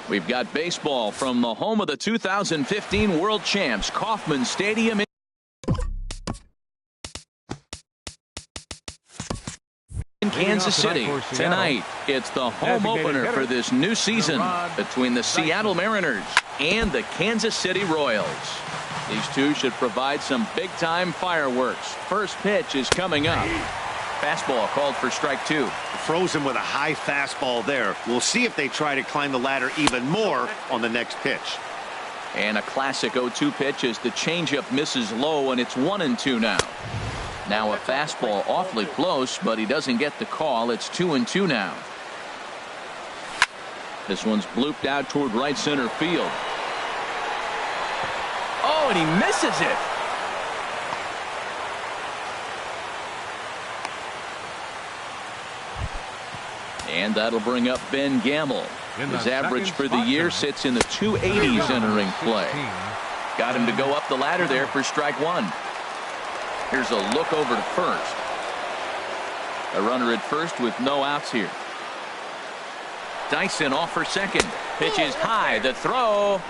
We've got baseball from the home of the 2015 World Champs, Kauffman Stadium in Kansas City. Tonight, it's the home opener for this new season between the Seattle Mariners and the Kansas City Royals. These two should provide some big-time fireworks. First pitch is coming up. Fastball called for strike two. Frozen with a high fastball there. We'll see if they try to climb the ladder even more on the next pitch. And a classic 0-2 pitch as the changeup misses low, and it's 1-2 now. Now a fastball awfully close, but he doesn't get the call. It's 2-2 now. This one's blooped out toward right center field. Oh, and he misses it. And that'll bring up Ben Gamble. His average for the year sits in the 280s entering play. Got him to go up the ladder there for strike one. Here's a look over to first. A runner at first with no outs here. Dyson off for second. Pitch is high. The throw.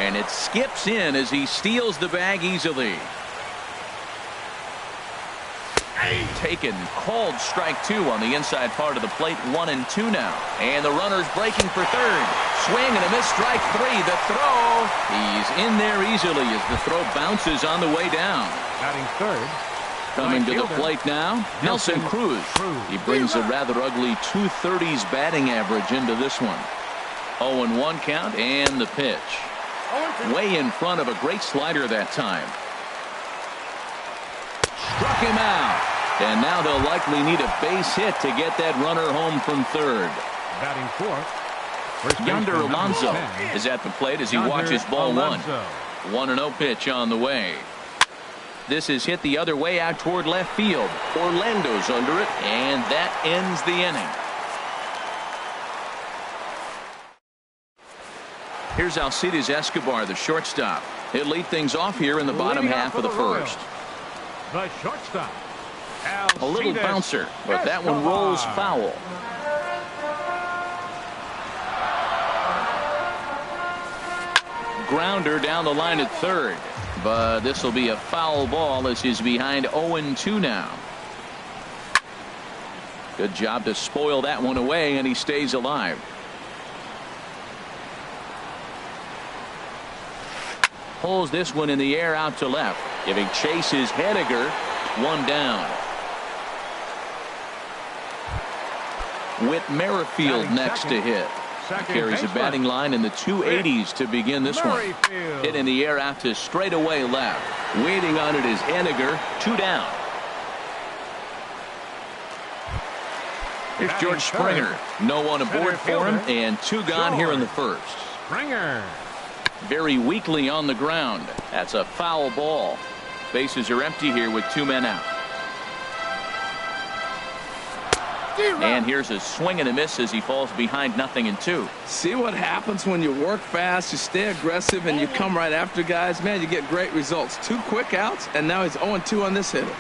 And it skips in as he steals the bag easily. Taken, called strike two on the inside part of the plate. 1-2 now. And the runner's breaking for third. Swing and a miss, strike three. The throw. He's in there easily as the throw bounces on the way down. Batting third. Coming to the plate now, Nelson Cruz. He brings a rather ugly 230s batting average into this one. 0-1 count and the pitch. Way in front of a great slider that time. Struck him out. And now they'll likely need a base hit to get that runner home from third. Batting fourth. Yonder Alonso is at the plate as he watches ball one. 1-0 pitch on the way. This is hit the other way out toward left field. Orlando's under it, and that ends the inning. Here's Alcides Escobar, the shortstop. He'll lead things off here in the bottom half of the first. The shortstop. A little bouncer, but that one rolls foul. Grounder down the line at third, but this will be a foul ball as he's behind 0-2 now. Good job to spoil that one away, and he stays alive. Pulls this one in the air out to left, giving chase is Henniger. One down. Whit Merrifield next to hit. He carries a batting line in the 280s to begin this one. Hit in the air out to straightaway left. Waiting on it is Henniger. Two down. Here's George Springer. No one aboard for him, and two gone here in the first. Springer. Very weakly on the ground. That's a foul ball. Bases are empty here with two men out. And here's a swing and a miss as he falls behind 0-2. See what happens when you work fast, you stay aggressive, and you come right after guys. Man, you get great results. Two quick outs, and now he's 0-2 on this hitter.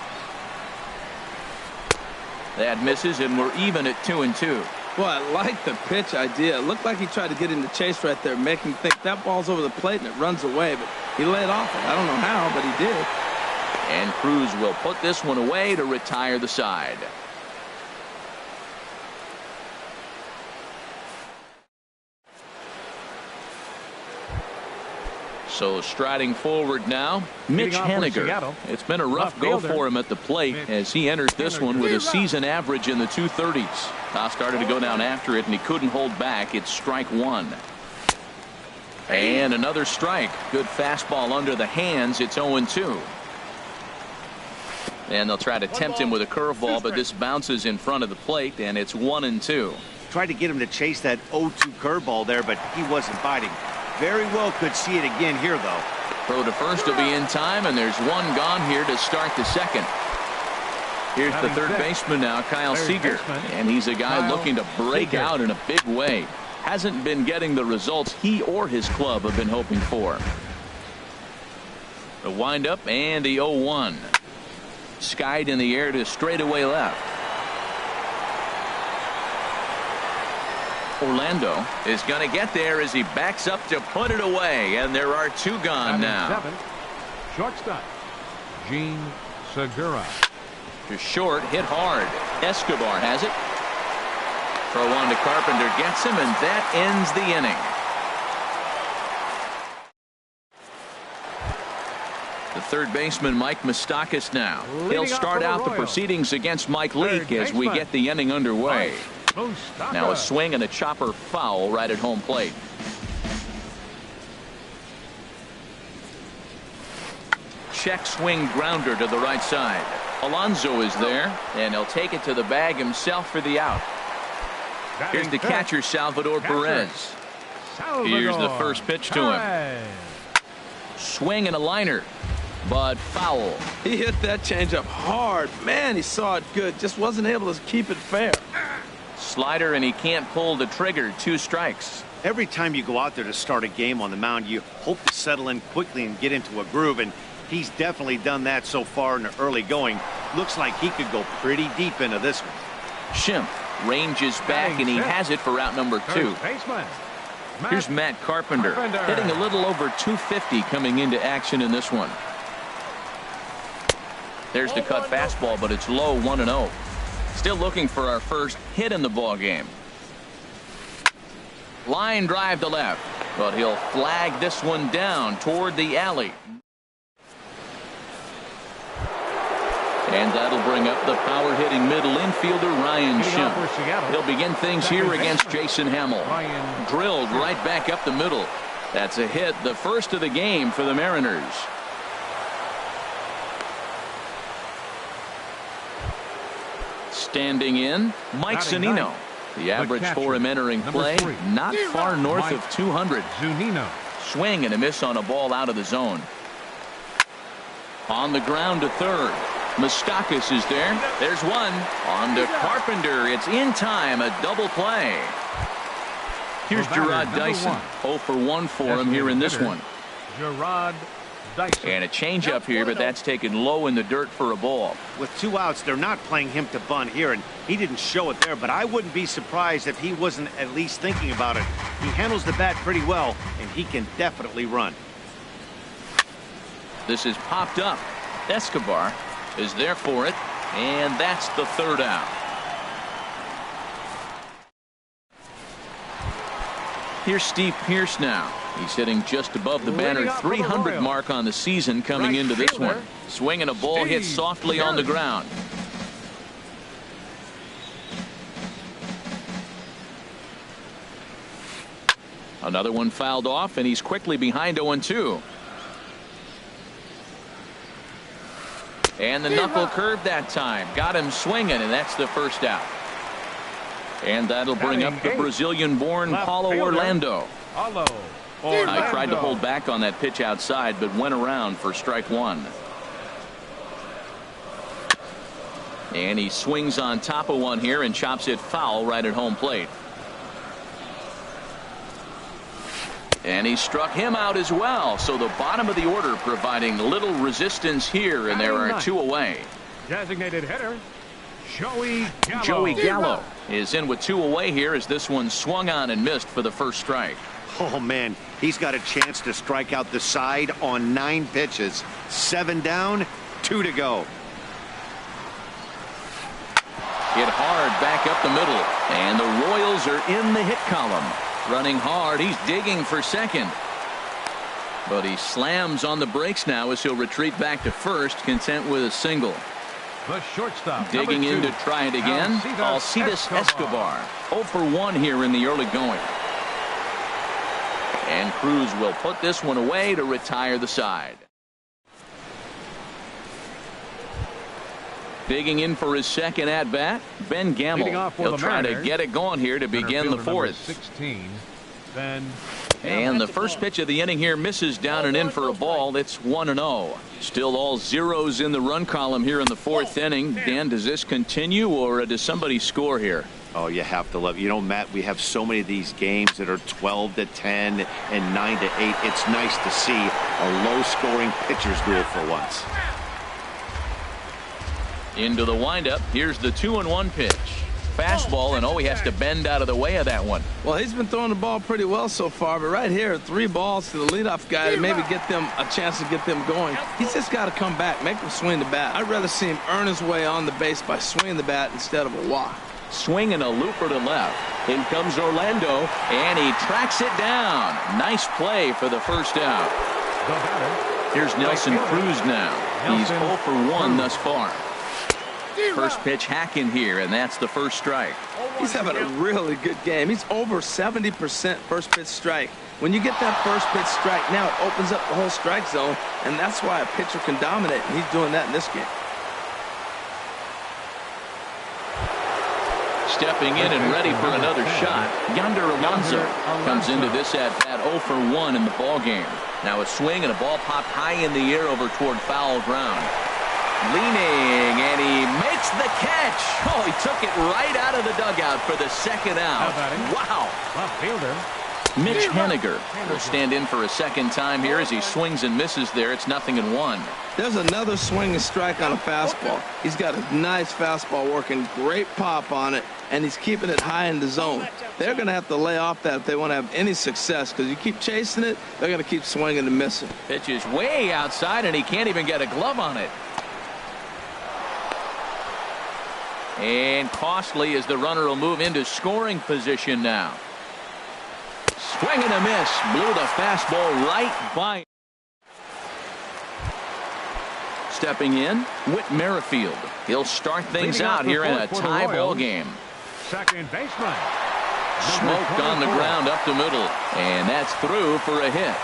That misses, and we're even at 2-2. Boy, I like the pitch idea. It looked like he tried to get in the chase right there, making him think that ball's over the plate and it runs away, but he laid off it. I don't know how, but he did. And Cruz will put this one away to retire the side. So striding forward now, Mitch Henniger. It's been a rough go for him at the plate as he enters this one with a season average in the 230s. Started to go down after it, and he couldn't hold back. It's strike one. And another strike. Good fastball under the hands. It's 0-2. And they'll try to tempt him with a curveball, but this bounces in front of the plate, and it's 1-2. Tried to get him to chase that 0-2 curveball there, but he wasn't biting. Very well could see it again here, though. Throw to first will be in time, and there's one gone here to start the second. Here's the third baseman now, Kyle Seager, and he's a guy looking to break out in a big way. Hasn't been getting the results he or his club have been hoping for. The windup and the 0-1. Skied in the air to straightaway left. Orlando is going to get there as he backs up to put it away, and there are two gone now. Seven. Shortstop, Gene Segura. To short, hit hard. Escobar has it. Throw on to Carpenter, gets him, and that ends the inning. The third baseman, Mike Moustakas, now. He'll start out the proceedings against Mike Leake as we get the inning underway. Now a swing and a chopper foul right at home plate. Check swing grounder to the right side. Alonso is there, and he'll take it to the bag himself for the out. Here's the catcher, Salvador Perez. Here's the first pitch to him. Swing and a liner, but foul. He hit that changeup hard. Man, he saw it good. Just wasn't able to keep it fair. Slider, and he can't pull the trigger. 2 strikes. Every time you go out there to start a game on the mound, you hope to settle in quickly and get into a groove, and he's definitely done that so far in the early going. Looks like he could go pretty deep into this one. Schimpf ranges back, and he has it for out number 2. Here's Matt Carpenter, hitting a little over 250 coming into action in this one. There's the cut fastball, but it's low, 1-0. Still looking for our first hit in the ball game. Line drive to left, but he'll flag this one down toward the alley. And that'll bring up the power-hitting middle infielder, Ryan Schimpf. He'll begin things here against Jason Hamill. Drilled right back up the middle. That's a hit, the first of the game for the Mariners. Standing in, Mike Zunino. The average for him entering play, not far north of 200. Swing and a miss on a ball out of the zone. On the ground to third. Moustakas is there. There's one. On to Carpenter. It's in time. A double play. Here's Gerard Dyson. 0 for 1 for him here in this one. Gerard Dyson. And a changeup here, but that's taken low in the dirt for a ball. With 2 outs, they're not playing him to bunt here, and he didn't show it there, but I wouldn't be surprised if he wasn't at least thinking about it. He handles the bat pretty well, and he can definitely run. This is popped up. Escobar is there for it, and that's the third out. Here's Steve Pearce now. He's hitting just above the banner 300 mark on the season coming into this one. Swinging a ball hit softly on the ground. Another one fouled off, and he's quickly behind 0-2. And the knuckle curve that time. Got him swinging, and that's the first out. And that'll bring up the Brazilian-born Paulo Orlando. I tried to hold back on that pitch outside, but went around for strike 1. And he swings on top of one here and chops it foul right at home plate. And he struck him out as well. So the bottom of the order providing little resistance here, and there are 2 away. Designated hitter, Joey Gallo. Joey Gallo is in with 2 away here as this one swung on and missed for the first strike. Oh, man, he's got a chance to strike out the side on 9 pitches. 7 down, 2 to go. Hit hard back up the middle, and the Royals are in the hit column. Running hard, he's digging for second. But he slams on the brakes now as he'll retreat back to first, content with a single. The shortstop. Digging in to try it again, Alcides Escobar. 0 for 1 here in the early going. And Cruz will put this one away to retire the side. Digging in for his second at-bat, Ben Gamble. He'll try to get it going here to begin the fourth. 16, and the first pitch of the inning here misses down and in for a ball. It's 1-0. Still all zeros in the run column here in the fourth inning. Dan, does this continue, or does somebody score here? Oh, you have to love it. You know, Matt, we have so many of these games that are 12-10 and 9-8. It's nice to see a low-scoring pitcher's duel for once. Into the windup. Here's the 2-1 pitch. fastball, and he has to bend out of the way of that one. Well, he's been throwing the ball pretty well so far, but right here, 3 balls to the leadoff guy to maybe get them a chance to get them going. He's just got to come back, make them swing the bat. I'd rather see him earn his way on the base by swinging the bat instead of a walk. Swinging a looper to left. In comes Orlando, and he tracks it down. Nice play for the first out. Here's Nelson Cruz now. He's 0 for 1 thus far. First pitch hacking here, and that's the first strike. He's having a really good game. He's over 70% first pitch strike. When you get that first pitch strike, now it opens up the whole strike zone, and that's why a pitcher can dominate, and he's doing that in this game. Stepping in and ready for another shot. Yonder Alonso comes into this at-bat 0 for 1 in the ball game. Now a swing and a ball popped high in the air over toward foul ground. Leaning, and he makes the catch. He took it right out of the dugout for the second out. Wow. Left fielder. Mitch Haniger will stand in for a second time here as he swings and misses there. It's 0-1. There's another swing and strike on a fastball. He's got a nice fastball working, great pop on it, and he's keeping it high in the zone. They're going to have to lay off that if they want to have any success, because you keep chasing it, they're going to keep swinging and missing. Pitch is way outside, and he can't even get a glove on it. And costly as the runner will move into scoring position now. Swing and a miss. Blew the fastball right by. Stepping in, Whit Merrifield. He'll start things out here in a tie ball game. Second baseman. Smoked on the ground up the middle. And that's through for a hit.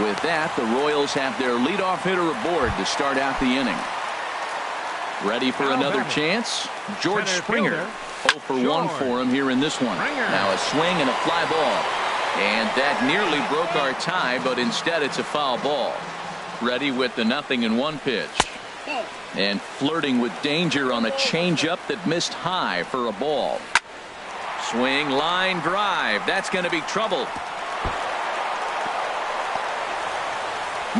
With that, the Royals have their leadoff hitter aboard to start out the inning. Ready for another chance? George Springer. 0 for 1 for him here in this one. Now a swing and a fly ball. And that nearly broke our tie, but instead it's a foul ball. Ready with the 0-1 pitch. And flirting with danger on a changeup that missed high for a ball. Swing, line drive. That's going to be trouble.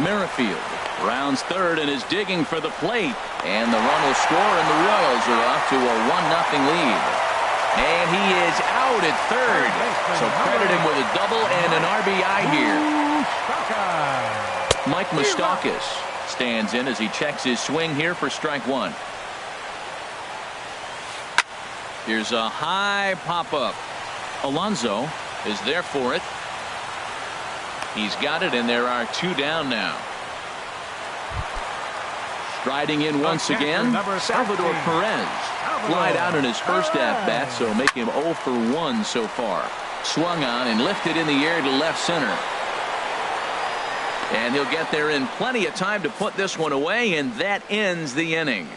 Merrifield rounds third and is digging for the plate. And the run will score, and the Royals are off to a 1-0 lead. And he is out at third. So credit him with a double and an RBI here. Mike Moustakas stands in as he checks his swing here for strike one. Here's a high pop-up. Alonso is there for it. He's got it, and there are 2 down now. Striding in once again, Salvador Perez. Flied out in his first at-bat, so make him 0 for 1 so far. Swung on and lifted in the air to left center. And he'll get there in plenty of time to put this one away, and that ends the inning.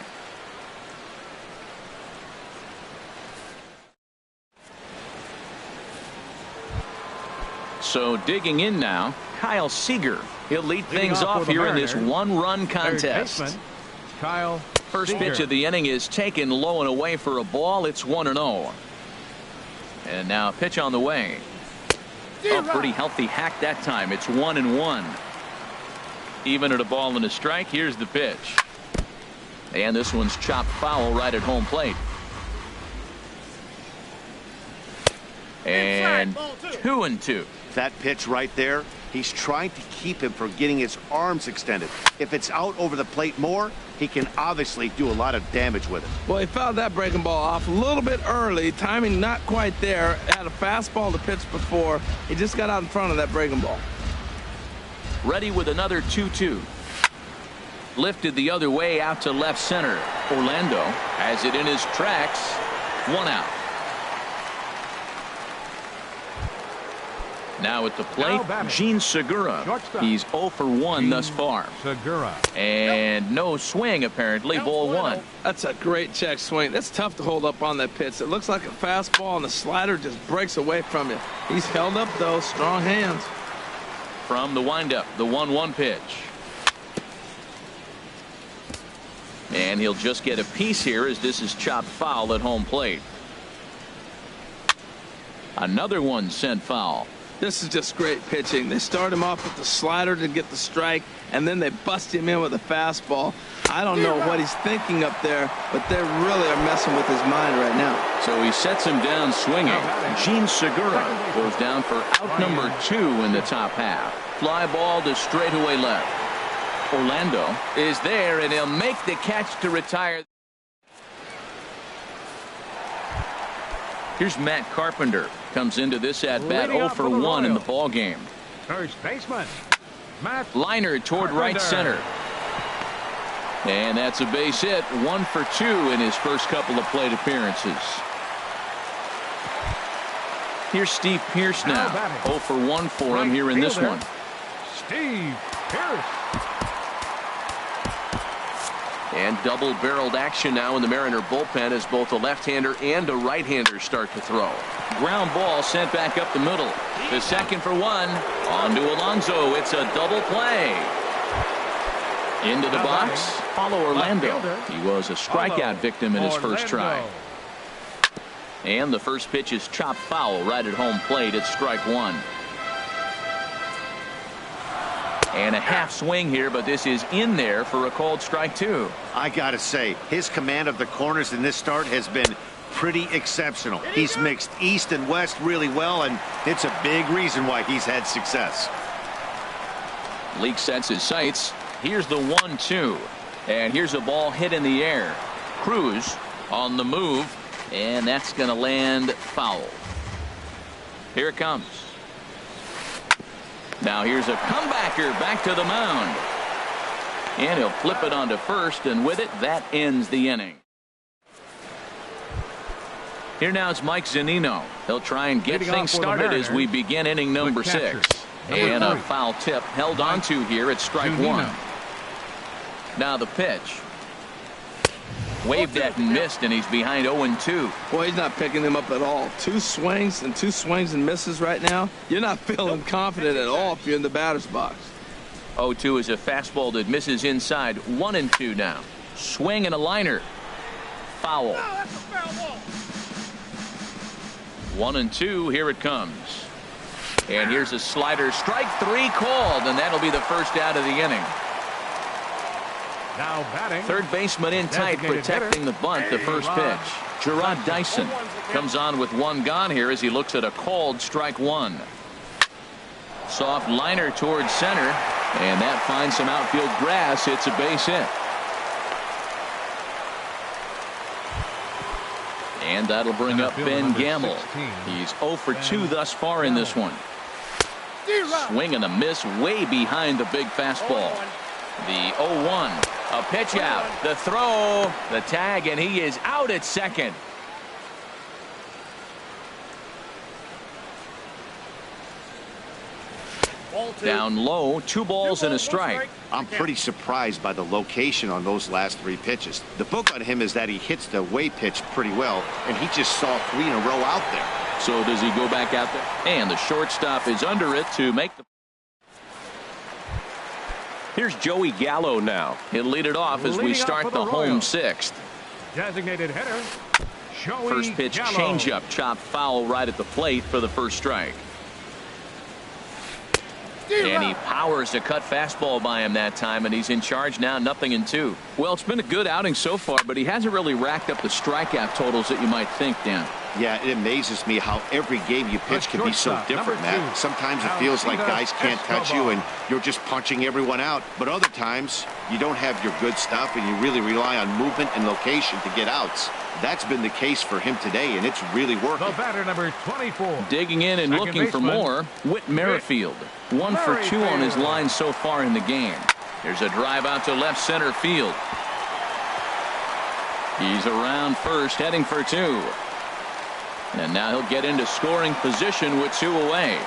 So digging in now, Kyle Seager. He'll lead things off here in this 1-run contest. Kyle First pitch of the inning is taken low and away for a ball. It's 1-0. And now a pitch on the way. A pretty healthy hack that time. It's 1-1. Even at a ball and a strike. Here's the pitch. And this one's chopped foul right at home plate. And 2-2. That pitch right there, he's trying to keep him from getting his arms extended. If it's out over the plate more, he can obviously do a lot of damage with it. Well, he fouled that breaking ball off a little bit early. Timing not quite there. Had a fastball to pitch before. He just got out in front of that breaking ball. Ready with another 2-2. Lifted the other way out to left center. Orlando has it in his tracks. 1 out. Now at the plate, Jean Segura. He's 0 for 1 thus far. Segura. And no swing, apparently. Ball 1. That's a great check swing. That's tough to hold up on that pitch. It looks like a fastball, and the slider just breaks away from you. He's held up, though. Strong hands. From the windup, the 1-1 pitch. And he'll just get a piece here as this is chopped foul at home plate. Another one sent foul. This is just great pitching. They start him off with the slider to get the strike, and then they bust him in with a fastball. I don't know what he's thinking up there, but they really are messing with his mind right now. So he sets him down swinging. Gene Segura goes down for out number 2 in the top half. Fly ball to straightaway left. Orlando is there, and he'll make the catch to retire. Here's Matt Carpenter. Comes into this at-bat 0 for 1 in the ball game. First baseman, Matt Liner toward right center. And that's a base hit. 1 for 2 in his first couple of plate appearances. Here's Steve Pearce now. 0 for 1 for him here in this one. Steve Pearce. And double-barreled action now in the Mariner bullpen as both a left-hander and a right-hander start to throw. Ground ball sent back up the middle. The second for 1. On to Alonso. It's a double play. Into the box. Follow Orlando. He was a strikeout victim in his first try. And the first pitch is chopped foul right at home plate. It's strike 1. And a half swing here, but this is in there for a called strike 2. I gotta say, his command of the corners in this start has been pretty exceptional. He's mixed east and west really well, and it's a big reason why he's had success. Leake sets his sights. Here's the 1-2. And here's a ball hit in the air. Cruz on the move, and that's going to land foul. Here it comes. Now here's a comebacker back to the mound. And he'll flip it onto first, and with it, that ends the inning. Here now is Mike Zunino. He'll try and get things started as we begin inning number 6. And a foul tip held onto here at strike 1. Now the pitch. Waved at and missed, and he's behind 0-2. Boy, he's not picking him up at all. 2 swings and misses right now. You're not feeling confident at all if you're in the batter's box. 0-2 is a fastball that misses inside. 1-2 now. Swing and a liner. Foul. 1-2. Here it comes. And here's a slider. Strike 3 called, and that'll be the first out of the inning. Now batting. Third baseman in tight, protecting the bunt. The first pitch. Gerard Dyson comes on with 1 gone here as he looks at a called strike 1. Soft liner towards center, and that finds some outfield grass. It's a base hit. And that'll bring up Ben Gamble. He's 0 for 2 thus far in this one. Swing and a miss way behind the big fastball. The 0-1. A pitch out. The throw. The tag, and he is out at second. Down low. 2 balls and a strike. I'm pretty surprised by the location on those last 3 pitches. The book on him is that he hits the way pitch pretty well, and he just saw 3 in a row out there. So does he go back out there? And the shortstop is under it to make the. Here's Joey Gallo now. He'll lead it off as we start the home 6th. Designated hitter, Joey First pitch Gallo. changeup, chopped foul right at the plate for the first strike. And he powers a cut fastball by him that time, and he's in charge now, 0-2. Well, it's been a good outing so far, but he hasn't really racked up the strikeout totals that you might think, Dan. Yeah, it amazes me how every game you pitch can be so different, Matt. Sometimes it feels like guys can't touch you and you're just punching everyone out. But other times, you don't have your good stuff and you really rely on movement and location to get outs. That's been the case for him today, and it's really working. The batter, number 24. Digging in and looking for more, Whit Merrifield. 1 for 2 on his line so far in the game. There's a drive out to left center field. He's around first, heading for 2. And now he'll get into scoring position with 2 away.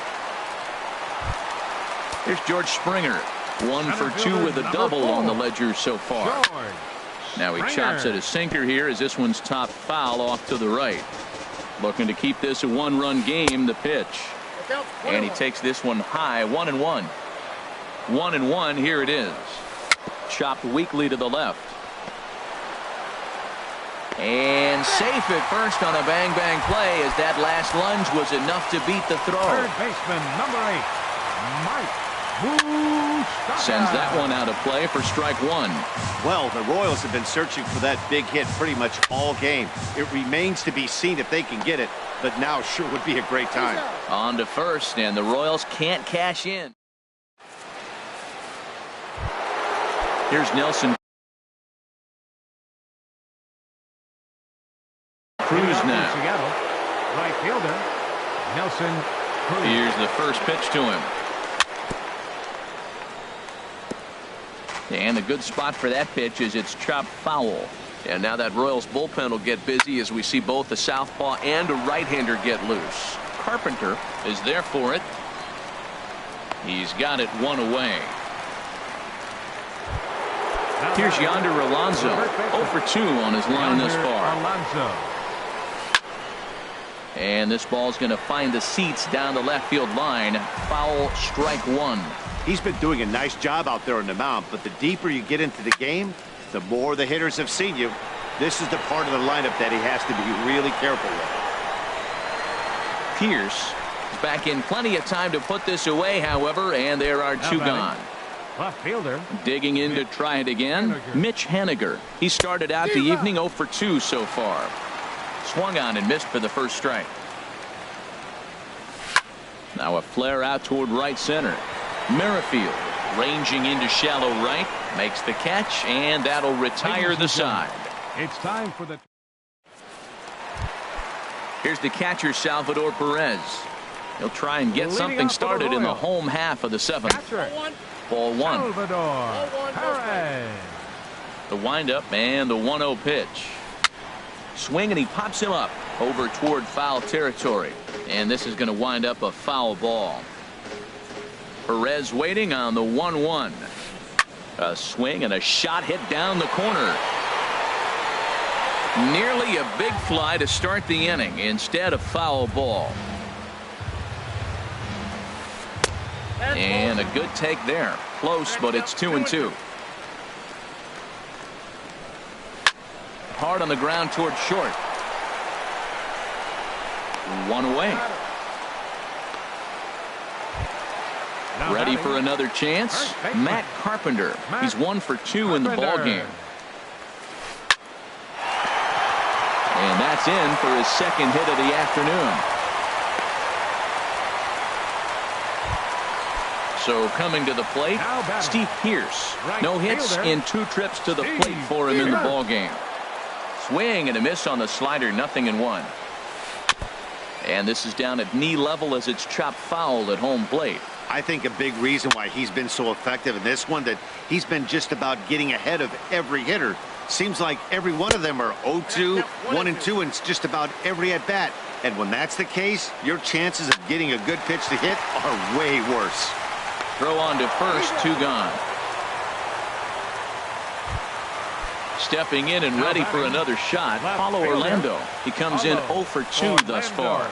Here's George Springer. 1 for 2 with a double on the ledger so far. Now he chops at a sinker here as this one's top foul off to the right. Looking to keep this a 1-run game. The pitch. And he takes this one high. 1-1. 1-1. Here it is. Chopped weakly to the left. And safe at first on a bang-bang play as that last lunge was enough to beat the throw. Third baseman, number 8, Mike Moustakas. Sends that one out of play for strike one. Well, the Royals have been searching for that big hit pretty much all game. It remains to be seen if they can get it, but now sure would be a great time. On to first, and the Royals can't cash in. Here's Nelson Cruz now. Seattle, right fielder, Nelson Cruz. Here's the first pitch to him. And a good spot for that pitch is it's chopped foul. And now that Royals bullpen will get busy as we see both the southpaw and a right-hander get loose. Carpenter is there for it. He's got it one away. Here's Yonder Alonso, 0 for 2 on his line thus far. Alonso. And this ball's going to find the seats down the left field line. Foul, strike one. He's been doing a nice job out there on the mound, but the deeper you get into the game, the more the hitters have seen you. This is the part of the lineup that he has to be really careful with. Pierce is back in plenty of time to put this away, however, and there are two gone. Left fielder. Digging in to try it again, Mitch Haniger. He started out the evening 0 for 2 so far. Swung on and missed for the first strike. Now a flare out toward right center. Merrifield ranging into shallow right, makes the catch, and that'll retire the side. It's time for the... Here's the catcher, Salvador Perez. He'll try and get something started in the home half of the seventh. Ball one. Salvador Perez. The windup and the 1-0 pitch. Swing, and he pops him up over toward foul territory. And this is going to wind up a foul ball. Perez waiting on the 1-1. A swing and a shot hit down the corner. Nearly a big fly to start the inning. Instead, a foul ball. And a good take there. Close, but it's 2-2. Hard on the ground toward short. One away. Ready for another chance. Matt Carpenter. He's 1 for 2 in the ball game. And that's in for his second hit of the afternoon. So coming to the plate, Steve Pierce. No hits in 2 trips to the plate for him in the ball game. Swing and a miss on the slider, 0-1. And this is down at knee level as it's chopped foul at home plate. I think a big reason why he's been so effective in this one, that he's been just about getting ahead of every hitter. Seems like every one of them are 0-2, 1-2, and it's just about every at bat. And when that's the case, your chances of getting a good pitch to hit are way worse. Throw on to first, 2 gone. Stepping in and ready for another shot, Paulo Orlando. He comes in 0 for 2 thus far.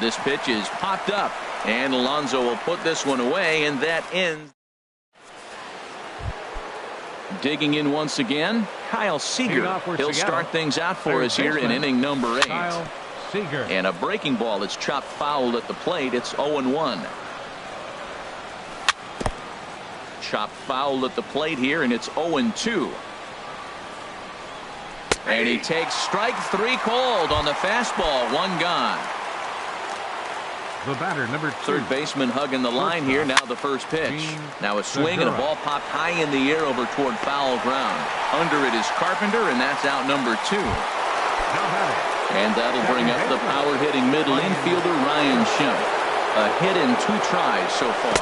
This pitch is popped up, and Alonso will put this one away, and that ends. Digging in once again, Kyle Seager. He'll start things out for us here in inning number 8. And a breaking ball that's chopped foul at the plate. It's 0-1. Chopped foul at the plate here, and it's 0-2. And he takes strike 3 called on the fastball. 1 gone. The batter, number 2. Third baseman hugging the line here. Now the first pitch. Now a swing and a ball popped high in the air over toward foul ground. Under it is Carpenter, and that's out number 2. And that'll bring up the power-hitting middle infielder Ryan Schimpf. A hit in 2 tries so far.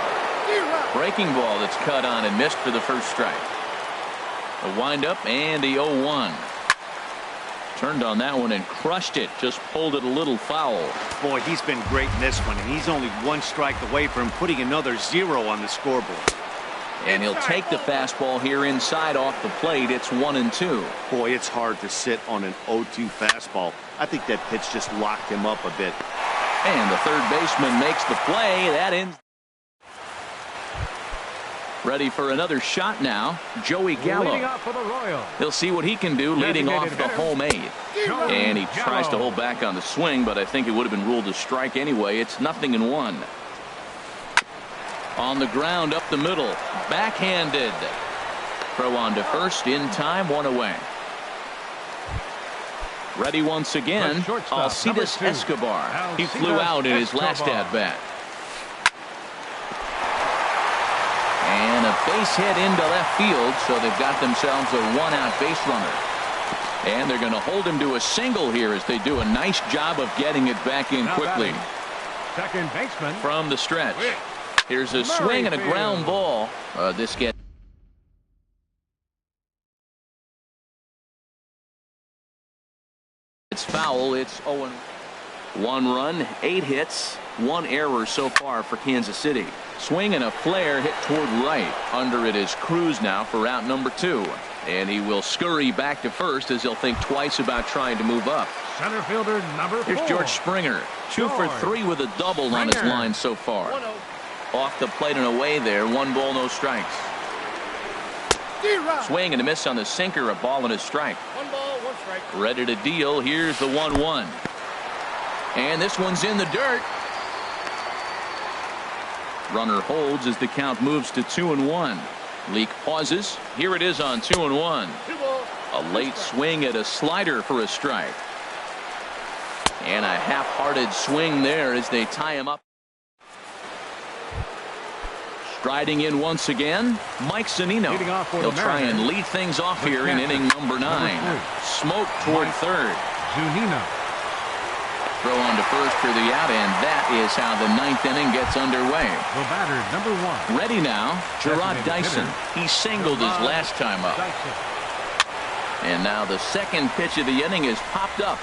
Breaking ball that's cut on and missed for the first strike. A windup and the 0-1. Turned on that one and crushed it. Just pulled it a little foul. Boy, he's been great in this one, and he's only 1 strike away from putting another 0 on the scoreboard. And he'll take the fastball here inside off the plate. It's 1-2. Boy, it's hard to sit on an 0-2 fastball. I think that pitch just locked him up a bit. And the third baseman makes the play. That ends. Ready for another shot now, Joey Leading Gallo. off for the Royals. He'll see what he can do leading off Designated the hitter, home 8. And he tries to Gallo. hold back on the swing, but I think it would have been ruled a strike anyway. It's 0-1. On the ground up the middle, backhanded. Throw on to first in time, 1 away. Ready once again, The shortstop, Alcides number 2, Escobar. He Alcides flew out in his last Escobar. at-bat. And a base hit into left field, so they've got themselves a 1-out base runner. And they're going to hold him to a single here as they do a nice job of getting it back in Now quickly. batting, second baseman. From the stretch. Here's a swing and a ground ball. This gets foul. It's 0-1 run, 8 hits, 1 error so far for Kansas City. Swing and a flare hit toward right. Under it is Cruz now for out number 2. And he will scurry back to first as he'll think twice about trying to move up. Center fielder number 4. Here's George Springer. 2 for 3 with a double on his Springer. line so far. Off the plate and away there. 1 ball, no strikes. Swing and a miss on the sinker. A ball and a strike. 1 ball, 1 strike. Ready to deal. Here's the 1-1. And this one's in the dirt. Runner holds as the count moves to 2-1. Leak pauses. Here it is on 2-1. 2 balls. A late swing at a slider for a strike. And a half-hearted swing there as they tie him up. Striding in once again, Mike Zunino. Leading off for He'll the try and Mariners. lead things off The here in catcher, inning number 9. number 3. Smoke toward Mike third. Zunino. Throw on to first for the out, and that is how the 9th inning gets underway. The batter number 1. Ready now, Gerard Designated Dyson. hitter, He singled his Gerard last time up. Dyson. And now the second pitch of the inning is popped up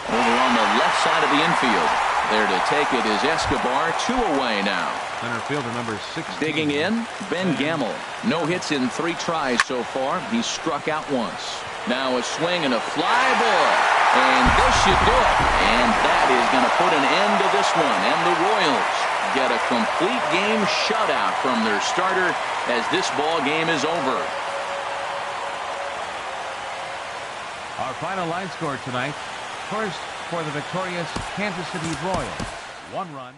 over on the left side of the infield. There to take it is Escobar. 2 away now. Center fielder number 16. Digging in, Ben Gamel. No hits in 3 tries so far. He's struck out once. Now a swing and a fly ball. And this should do it. And that is going to put an end to this one. And the Royals get a complete game shutout from their starter as this ball game is over. Our final line score tonight. First, for the victorious Kansas City Royals. 1 run.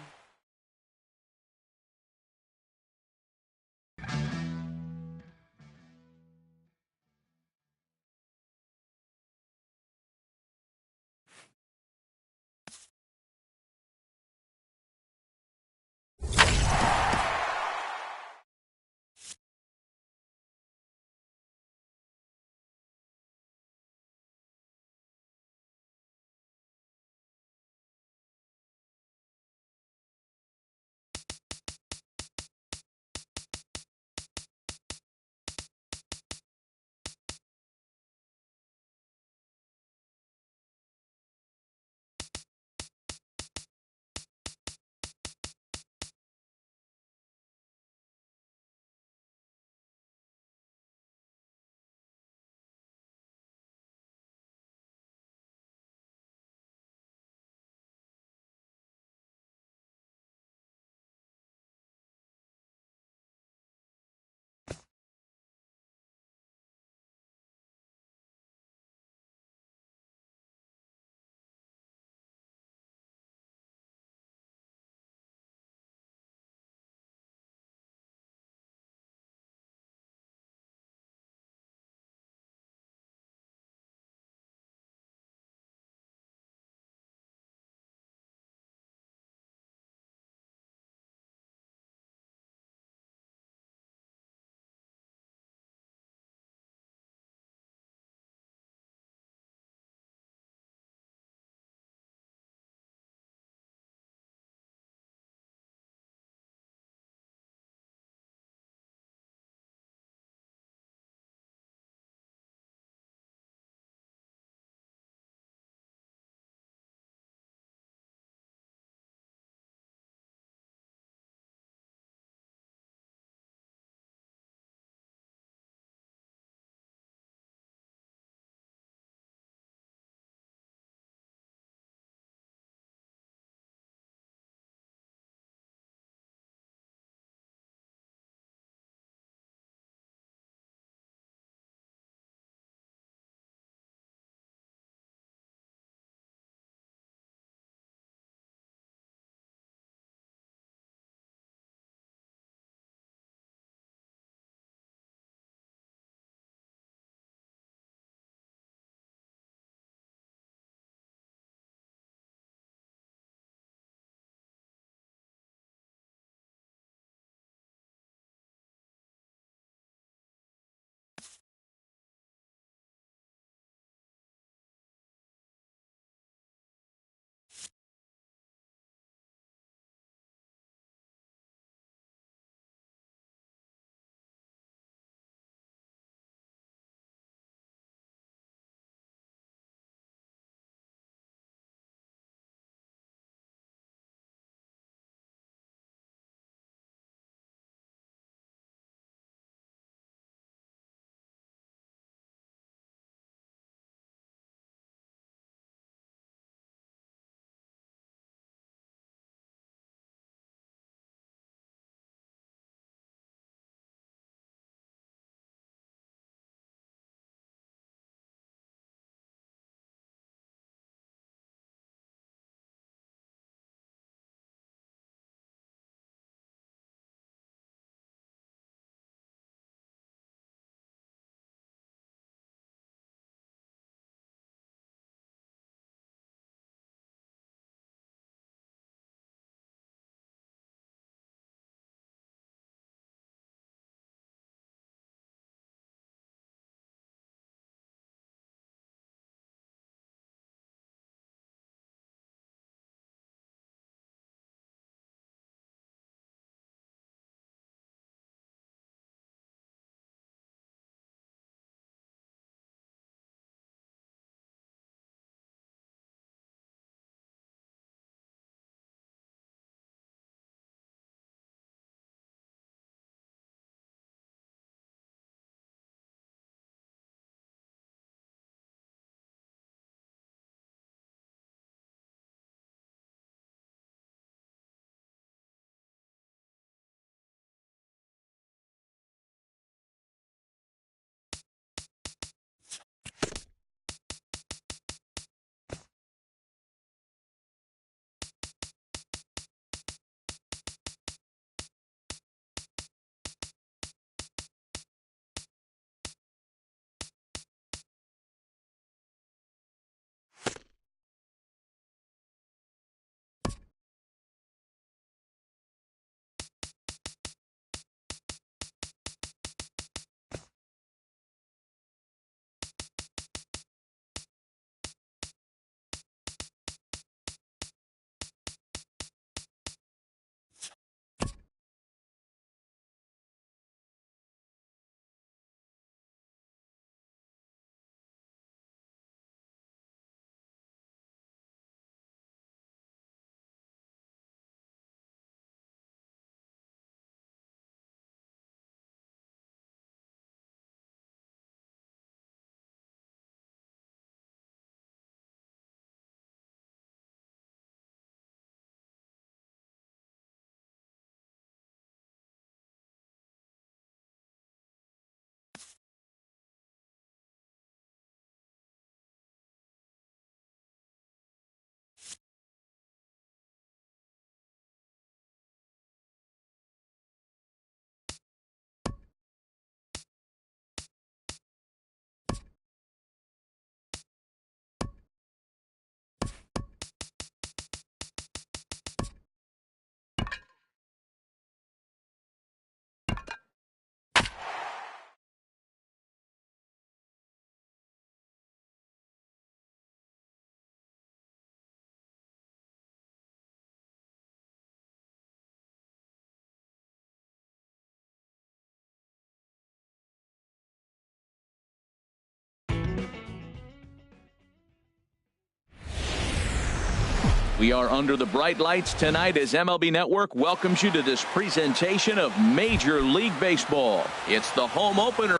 We are under the bright lights tonight as MLB Network welcomes you to this presentation of Major League Baseball. It's the home opener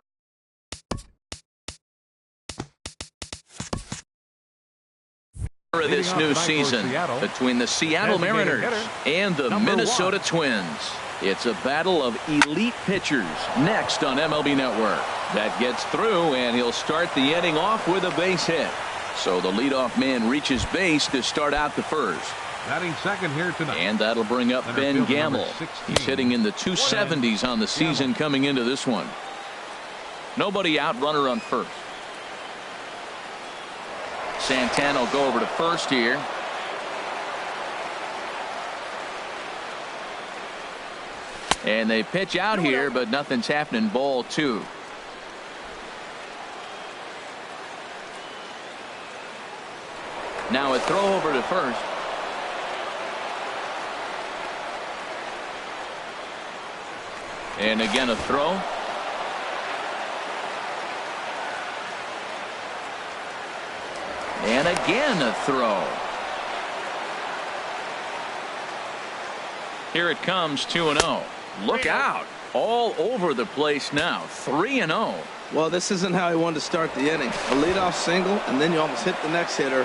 of this new season between the Seattle Mariners and the Minnesota Twins. It's a battle of elite pitchers next on MLB Network. That gets through, and he'll start the inning off with a base hit. So the leadoff man reaches base to start out the first. Batting second here tonight. And that'll bring up Ben Gamble. He's hitting in the 270s on the season coming into this one. Nobody out, runner on first. Santana will go over to first here. And they pitch out here, but nothing's happening. Ball 2. Now a throw over to first. And again a throw. And again a throw. Here it comes, 2-0. Look out. All over the place now. 3-0. Well, this isn't how he wanted to start the inning. A leadoff single, and then you almost hit the next hitter.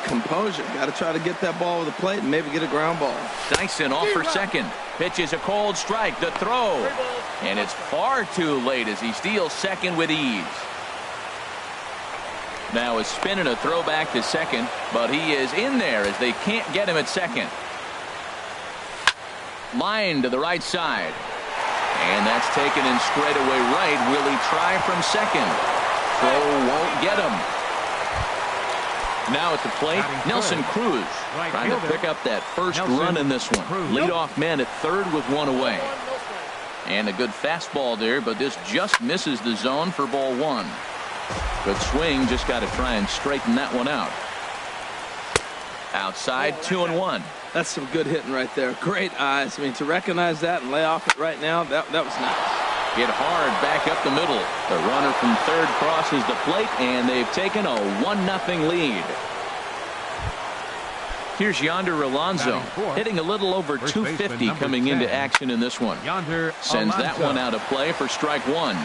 Composure. Got to try to get that ball over the plate and maybe get a ground ball. Dyson off for second. Pitches a cold strike. The throw. And it's far too late as he steals second with ease. Now a spin and a throw back to second, but he is in there as they can't get him at second. Line to the right side. And that's taken in straight away right. Will he try from second? Throw won't get him. Now at the plate, Nelson Cruz trying to pick up that first run in this one. Leadoff man at third with one away. And a good fastball there, but this just misses the zone for ball 1. Good swing, just got to try and straighten that one out. Outside, 2-1. That's some good hitting right there. Great eyes. I mean, to recognize that and lay off it right now, that was nice. Hit hard back up the middle. The runner from third crosses the plate, and they've taken a 1-0 lead. Here's Yonder Alonso hitting a little over 250 coming into action in this one. Sends that one out of play for strike 1.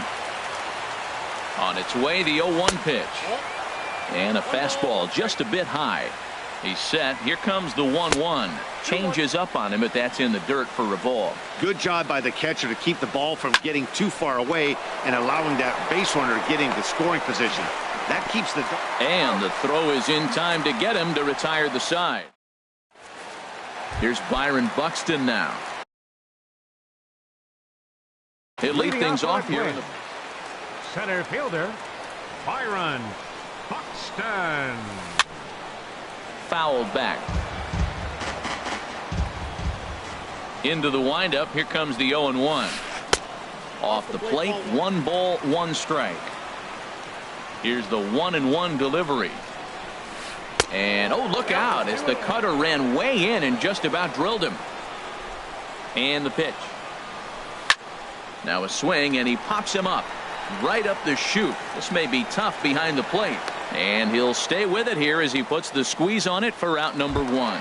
On its way, the 0-1 pitch. And a fastball just a bit high. He's set. Here comes the 1-1. Changes up on him, but that's in the dirt for a ball. Good job by the catcher to keep the ball from getting too far away and allowing that base runner to get into scoring position. That keeps the... And the throw is in time to get him to retire the side. Here's Byron Buxton now. He'll lead things off here. Center fielder, Byron Buxton. Fouled back. Into the windup. Here comes the 0-1. Off the plate, 1 ball, 1 strike. Here's the 1-1 delivery. And oh, look out as the cutter ran way in and just about drilled him. And the pitch. Now a swing, and he pops him up right up the chute. This may be tough behind the plate. And he'll stay with it here as he puts the squeeze on it for out number 1.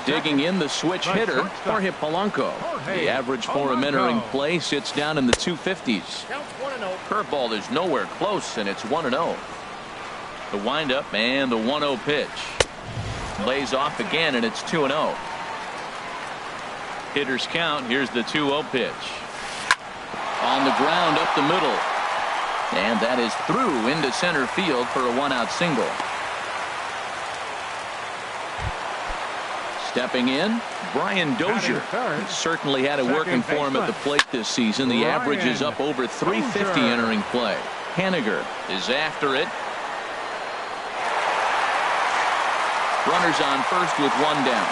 Digging in the switch hitter, Jorge Polanco. The average for him entering play sits down in the 250s. Curveball is nowhere close, and it's 1-0. The windup and the 1-0 pitch. Lays off again, and it's 2-0. Hitters count. Here's the 2-0 pitch. On the ground up the middle. And that is through into center field for a 1-out single. Stepping in, Brian Dozier. He certainly had it working for him at the plate this season. The average is up over 350 entering play. Haniger is after it. Runners on first with 1 down.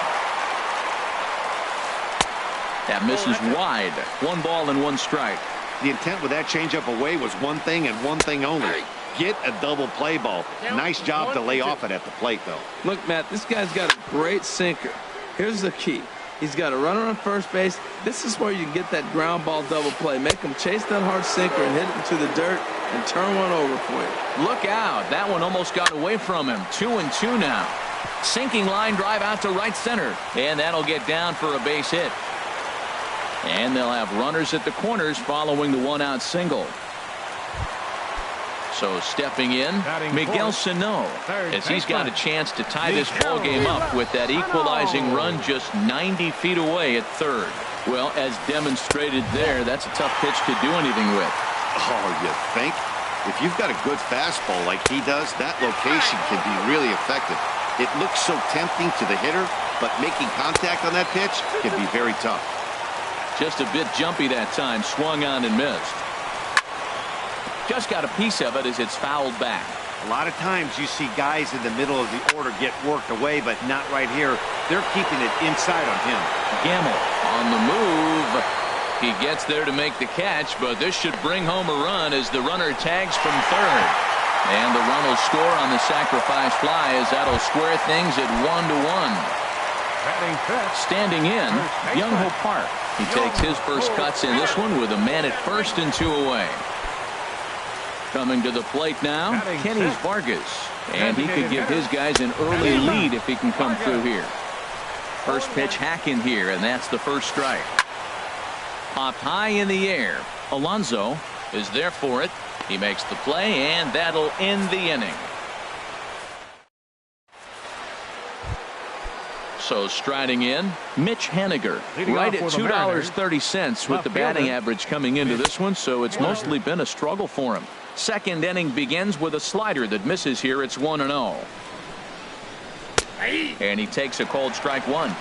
That misses wide. 1 ball and 1 strike. The intent with that changeup away was one thing and one thing only. Get a double play ball. Nice job to lay off it at the plate, though. Look, Matt, this guy's got a great sinker. Here's the key. He's got a runner on first base. This is where you can get that ground ball double play. Make him chase that hard sinker and hit it into the dirt and turn one over for you. Look out. That one almost got away from him. 2-2 now. Sinking line drive out to right center. And that'll get down for a base hit. And they'll have runners at the corners following the one-out single. So stepping in, Miguel Sano, as he's got a chance to tie this ball game up with that equalizing run just 90 feet away at third. Well, as demonstrated there, that's a tough pitch to do anything with. Oh, you think? If you've got a good fastball like he does, that location can be really effective. It looks so tempting to the hitter, but making contact on that pitch can be very tough. Just a bit jumpy that time, swung on and missed. Just got a piece of it as it's fouled back. A lot of times you see guys in the middle of the order get worked away, but not right here. They're keeping it inside on him. Gamble on the move. He gets there to make the catch, but this should bring home a run as the runner tags from third. And the run will score on the sacrifice fly as that'll square things at 1-1. Standing in, Young-Ho Park. He takes his first cuts in this one with a man at first and 2 away. Coming to the plate now, Kenny Vargas. And he could give his guys an early lead if he can come through here. First pitch hack in here, and that's the first strike. Popped high in the air. Alonso is there for it. He makes the play, and that'll end the inning. So striding in, Mitch Haniger, right at $2.30 with the batting average coming into this one, so it's mostly been a struggle for him. Second inning begins with a slider that misses here. It's 1-0. And he takes a cold strike one.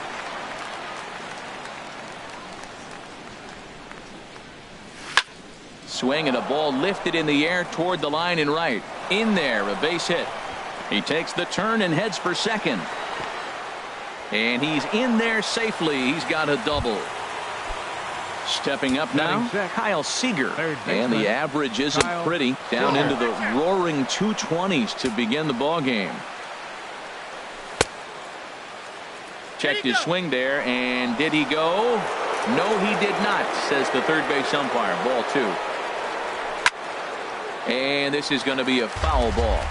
Swing and a ball lifted in the air toward the line and right. In there, a base hit. He takes the turn and heads for second. And he's in there safely. He's got a double. Stepping up now, Kyle Seager. And the average isn't pretty. Down into the roaring 220s to begin the ball game. Checked his swing there, and did he go? No, he did not, says the third base umpire. Ball 2. And this is going to be a foul ball.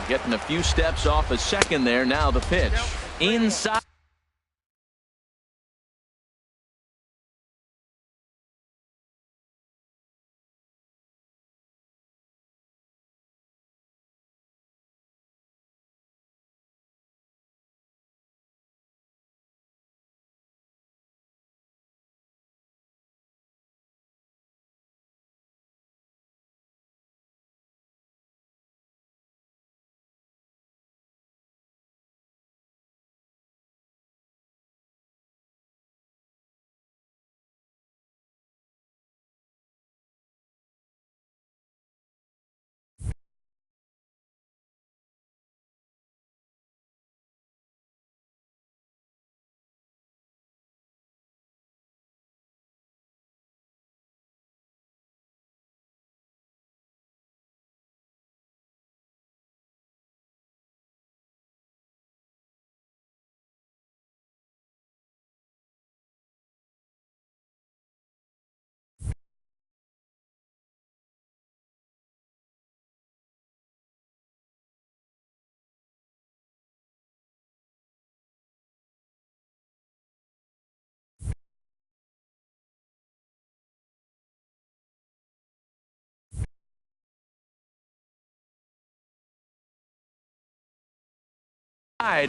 Getting a few steps off a second there. Now the pitch. Inside.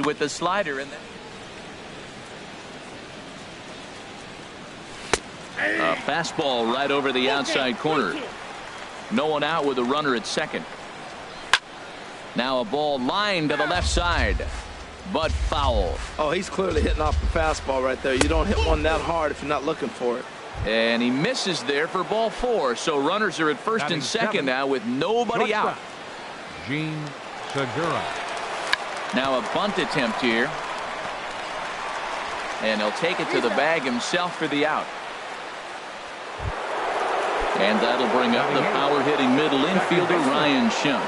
With the slider in there. A fastball right over the outside corner. No one out with a runner at second. Now a ball lined to the left side, but foul. Oh, he's clearly hitting off the fastball right there. You don't hit one that hard if you're not looking for it. And he misses there for ball 4. So runners are at first and second now with nobody out. Gene Segura. Now a bunt attempt here. And he'll take it to the bag himself for the out. And that'll bring up the power-hitting middle infielder, Ryan Schimpf.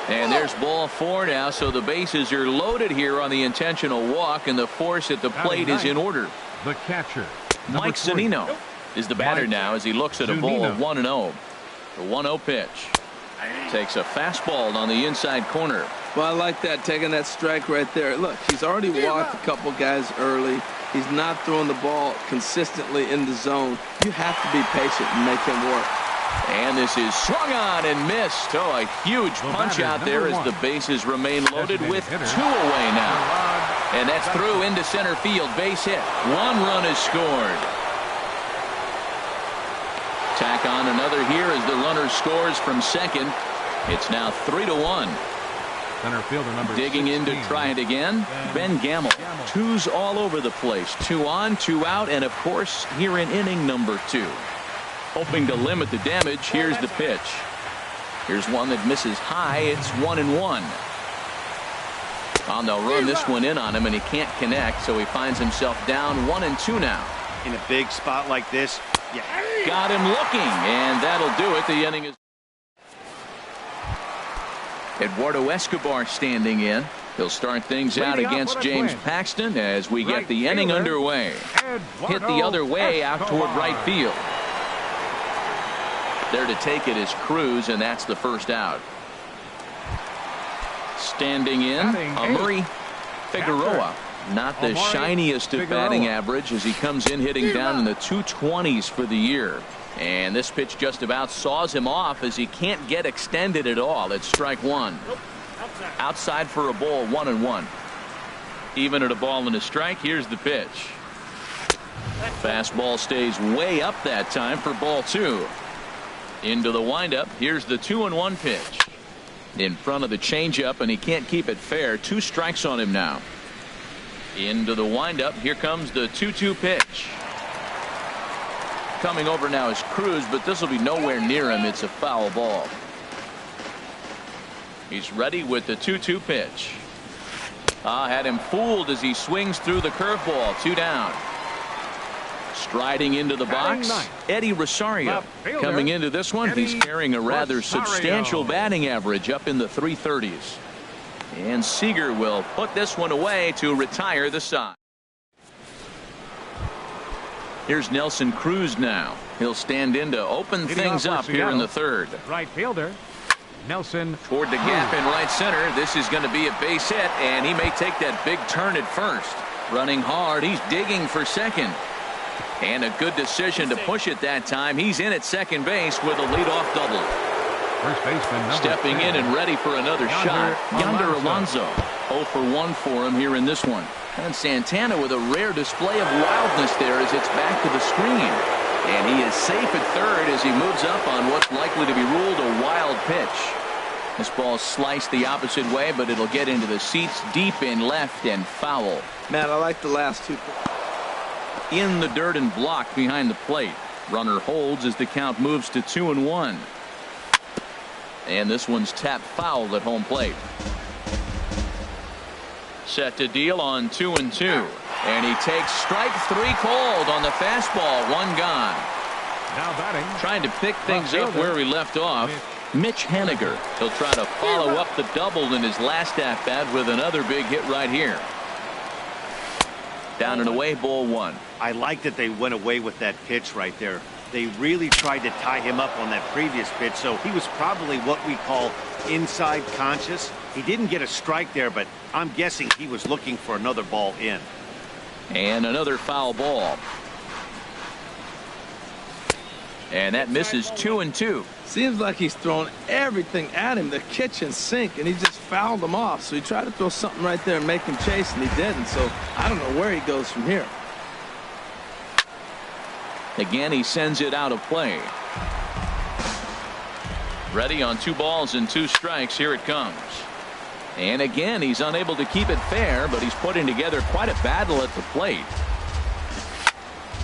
And there's ball 4 now, so the bases are loaded here on the intentional walk, and the force at the plate is in order. The catcher, Mike Zunino, is the batter now as he looks at a ball of 1-0. The 1-0 pitch. Takes a fastball on the inside corner. Well, I like that, taking that strike right there. Look, he's already walked a couple guys early. He's not throwing the ball consistently in the zone. You have to be patient and make him work. And this is swung on and missed. Oh, a huge punch out there as the bases remain loaded with 2 away now. And that's through into center field. Base hit. 1 run is scored. Tack on another here as the runner scores from second. It's now 3-1. Center fielder number Digging 16. in to try it again. Ben Gamble. 2s all over the place. 2 on, 2 out, and of course here in inning number 2. Hoping to limit the damage. Here's the pitch. Here's one that misses high. It's 1-1. They'll run this one in on him, and he can't connect, so he finds himself down 1-2 now. In a big spot like this, yeah. Got him looking, and that'll do it. The inning is. Eduardo Escobar standing in. He'll start things out against James Paxton as we get the inning underway. Hit the other way out toward right field. There to take it is Cruz, and that's the first out. Standing in, Amuri Figueroa. Not the shiniest of batting average as he comes in hitting down in the 220s for the year. And this pitch just about saws him off as he can't get extended at all. It's strike 1. Outside for a ball, 1-1. Even at a ball and a strike. Here's the pitch. Fastball stays way up that time for ball 2. Into the windup. Here's the 2-1 pitch. In front of the changeup, and he can't keep it fair. 2 strikes on him now. Into the windup. Here comes the 2-2 pitch. Coming over now is Cruz, but this will be nowhere near him. It's a foul ball. He's ready with the 2-2 pitch. Had him fooled as he swings through the curveball. 2 down. Striding into the box, Eddie Rosario. Coming into this one, he's carrying a rather substantial batting average up in the 330s. And Seager will put this one away to retire the side. Here's Nelson Cruz now. He'll stand in to open things up here in the 3rd. Right fielder Nelson toward the gap in right center. This is going to be a base hit, and he may take that big turn at first. Running hard, he's digging for second. And a good decision to push it that time. He's in at second base with a leadoff double. First baseman stepping in and ready for another shot. Yonder Alonso. 0 for 1 for him here in this one. And Santana with a rare display of wildness there as it's back to the screen. And he is safe at third as he moves up on what's likely to be ruled a wild pitch. This ball sliced the opposite way, but it'll get into the seats deep in left and foul. Man, I like the last 2. In the dirt and blocked behind the plate. Runner holds as the count moves to 2-1. And this one's tapped foul at home plate. Set to deal on 2-2. And he takes strike 3 called on the fastball. 1 gone. Now batting. Trying to pick things up where we left off. Mitch Haniger. He'll try to follow up the double in his last at bat with another big hit right here. Down and away, ball 1. I like that they went away with that pitch right there. They really tried to tie him up on that previous pitch, so he was probably what we call inside conscious. He didn't get a strike there, but I'm guessing he was looking for another ball in. And another foul ball. And that misses 2-2. Seems like he's throwing everything at him, the kitchen sink, and he just fouled him off. So he tried to throw something right there and make him chase, and he didn't. So I don't know where he goes from here. Again, he sends it out of play. Ready on 2 balls and 2 strikes. Here it comes. And again, he's unable to keep it fair, but he's putting together quite a battle at the plate.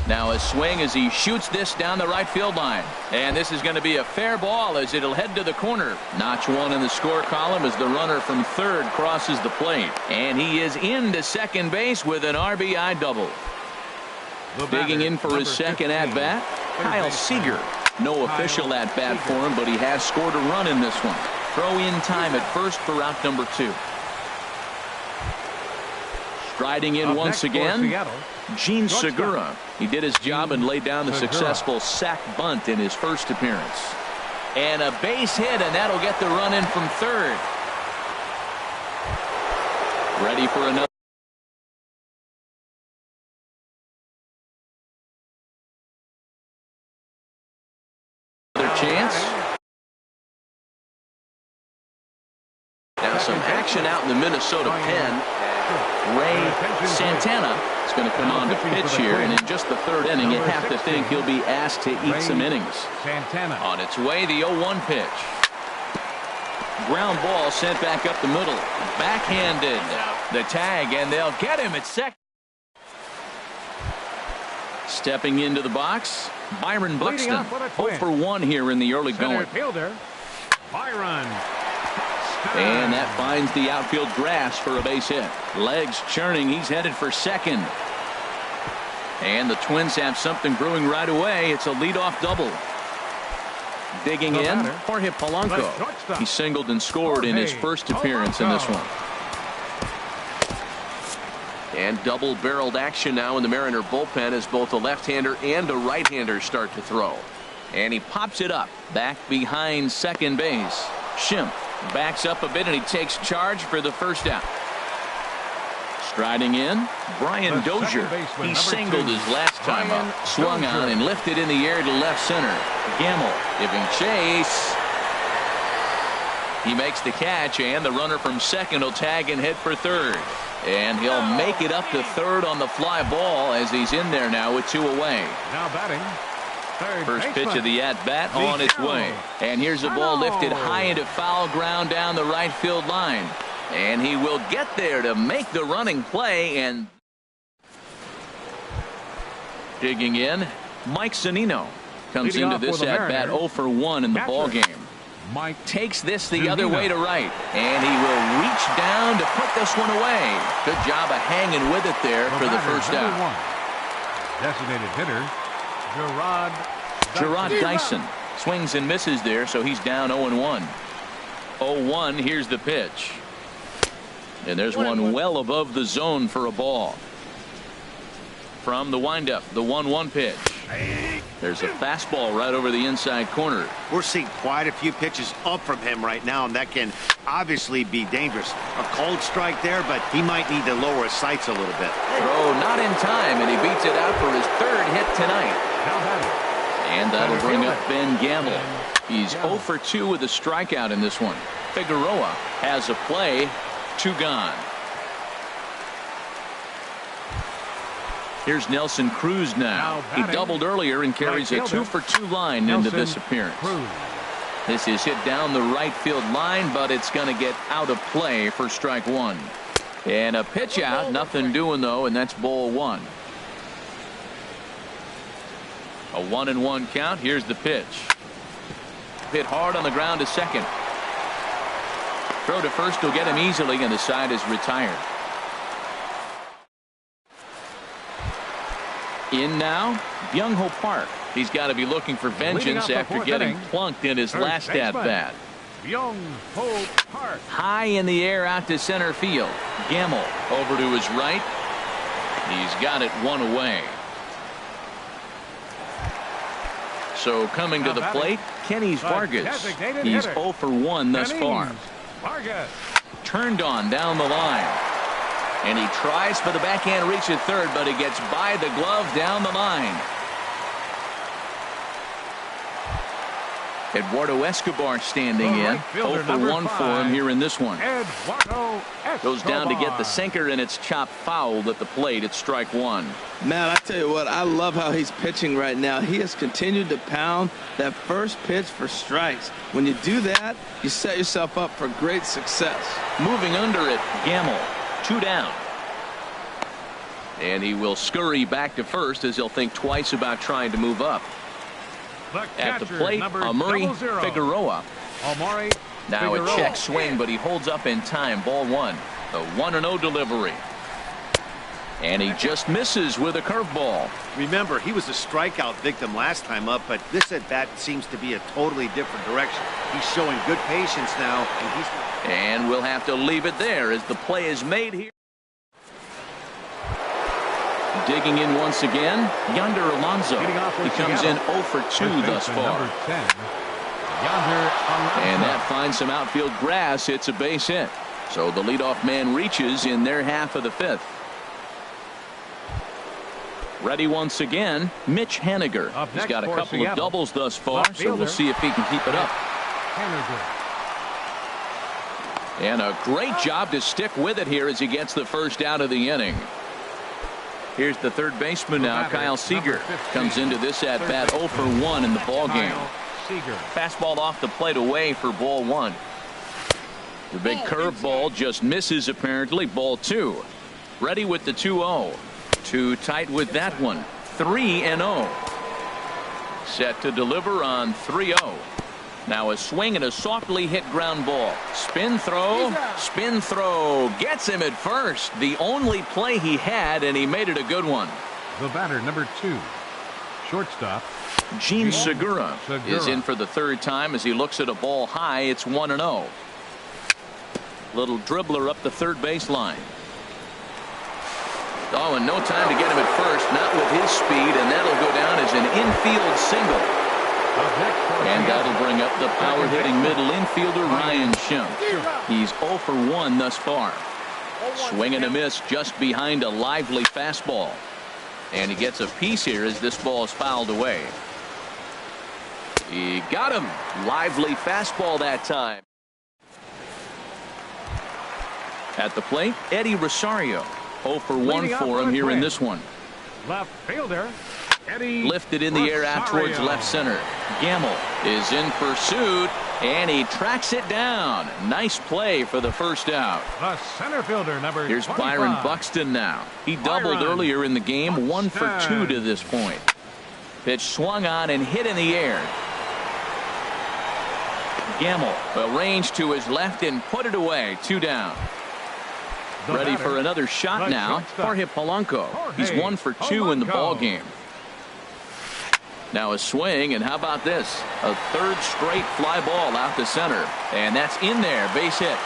Now a swing as he shoots this down the right field line. And this is going to be a fair ball as it'll head to the corner. Notch 1 in the score column as the runner from third crosses the plate. And he is into second base with an RBI double. Digging in for his second at-bat, Kyle Seager. No official at-bat for him, but he has scored a run in this one. Throw in time at first for out number 2. Striding in once again, Gene Segura. He did his job and laid down the successful sac bunt in his first appearance. And a base hit, and that'll get the run in from third. Ready for another chance. Now some action out in the Minnesota pen. Ray Santana is going to come on to pitch here, and in just the third inning, you have to think he'll be asked to eat some innings. On its way, the 0-1 pitch. Ground ball sent back up the middle. Backhanded. The tag, and they'll get him at second. Stepping into the box, Byron Buxton. 0 for 1 here in the early going. Byron. And that finds the outfield grass for a base hit. Legs churning. He's headed for second. And the Twins have something brewing right away. It's a leadoff double. Digging in, Jorge Polanco. He singled and scored in his first appearance in this one. And double-barreled action now in the Mariner bullpen as both a left-hander and a right-hander start to throw. And he pops it up back behind second base. Schimpf backs up a bit, and he takes charge for the first out. Striding in, Brian Dozier. He singled his last time up. Swung on and lifted in the air to left center. Gamble giving chase. He makes the catch, and the runner from second will tag and hit for third. And he'll make it up to third on the fly ball as he's in there now with 2 away. Now batting. First pitch of the at-bat on its way. And here's a ball lifted high into foul ground down the right field line. And he will get there to make the running play. And digging in, Mike Zunino comes into this at-bat 0 for 1 in the ball game. Mike takes this the other way to right, and he will reach down to put this one away. Good job of hanging with it there for the first out. Designated hitter Gerard Dyson swings and misses there, so he's down 0-1. 0-1. Here's the pitch, and there's one well above the zone for a ball. From the windup, the 1-1 pitch. There's a fastball right over the inside corner. We're seeing quite a few pitches up from him right now, and that can obviously be dangerous. A cold strike there, but he might need to lower his sights a little bit. Throw not in time, and he beats it out for his third hit tonight. And that'll bring up Ben Gamble. He's 0 for 2 with a strikeout in this one. Figueroa has a play, 2 gone. Here's Nelson Cruz now. He doubled earlier and carries a 2 for 2 line into this appearance. This is hit down the right field line, but it's going to get out of play for strike 1. And a pitch out, nothing doing though, and that's ball 1. A 1-1 count. Here's the pitch. Hit hard on the ground to second. Throw to first will get him easily, and the side is retired. In now, Byung-Ho Park. He's got to be looking for vengeance after getting plunked in his last at-bat. Byung-Ho Park. High in the air out to center field. Gamble over to his right. He's got it 1 away. So coming to the plate, Kenny Vargas. He's 0 for 1 thus far. Turned on down the line. And he tries for the backhand reach at third, but he gets by the glove down the line. Eduardo Escobar standing in. 0 for 1 for him here in this one. Goes down to get the sinker, and it's chopped foul at the plate. It's strike 1. Man, I tell you what, I love how he's pitching right now. He has continued to pound that first pitch for strikes. When you do that, you set yourself up for great success. Moving under it, Gamble. 2 down. And he will scurry back to first as he'll think twice about trying to move up. At the plate, Amuri Figueroa. Now a check swing, but he holds up in time. Ball 1. The 1-0 delivery. And he just misses with a curveball. Remember, he was a strikeout victim last time up, but this at-bat seems to be a totally different direction. He's showing good patience now, and we'll have to leave it there as the play is made here. Digging in once again, Yonder Alonso. He comes in 0 for 2 thus far. And that finds some outfield grass. It's a base hit. So the leadoff man reaches in their half of the fifth. Ready once again, Mitch Haniger. He's got a couple of doubles thus far, so we'll see if he can keep it up. And a great job to stick with it here as he gets the first out of the inning. Here's the third baseman now, Kyle Seager. Comes into this at-bat 0 for 1 in the ballgame. Fastball off the plate away for ball 1. The big curveball just misses apparently. Ball 2. Ready with the 2-0. Too tight with that one. 3-0. Set to deliver on 3-0. Now a swing and a softly hit ground ball. Spin throw. Spin throw. Gets him at first. The only play he had, and he made it a good one. The batter, number 2, shortstop Jean Segura is in for the third time as he looks at a ball high. It's 1-0. Little dribbler up the third baseline. Oh, and no time to get him at first. Not with his speed, and that'll go down as an infield single. And that'll bring up the power-hitting middle infielder Ryan Schimpf. He's 0 for 1 thus far. Swing and a miss just behind a lively fastball. And he gets a piece here as this ball is fouled away. He got him. Lively fastball that time. At the plate, Eddie Rosario. 0 for 1 for him here in this one. Left fielder Eddie lifted in the air out towards left center. Gamble is in pursuit, and he tracks it down. Nice play for the first out. The center fielder, number Here's 25. Byron Buxton now. He doubled earlier in the game. 1 for 2 to this point. Pitch swung on and hit in the air. Gamble arranged to his left and put it away. 2 down. Ready for another shot now. Jorge Polanco. He's 1 for 2 in the ball game. Now a swing, and how about this? A third straight fly ball out to center, and that's in there. Base hit.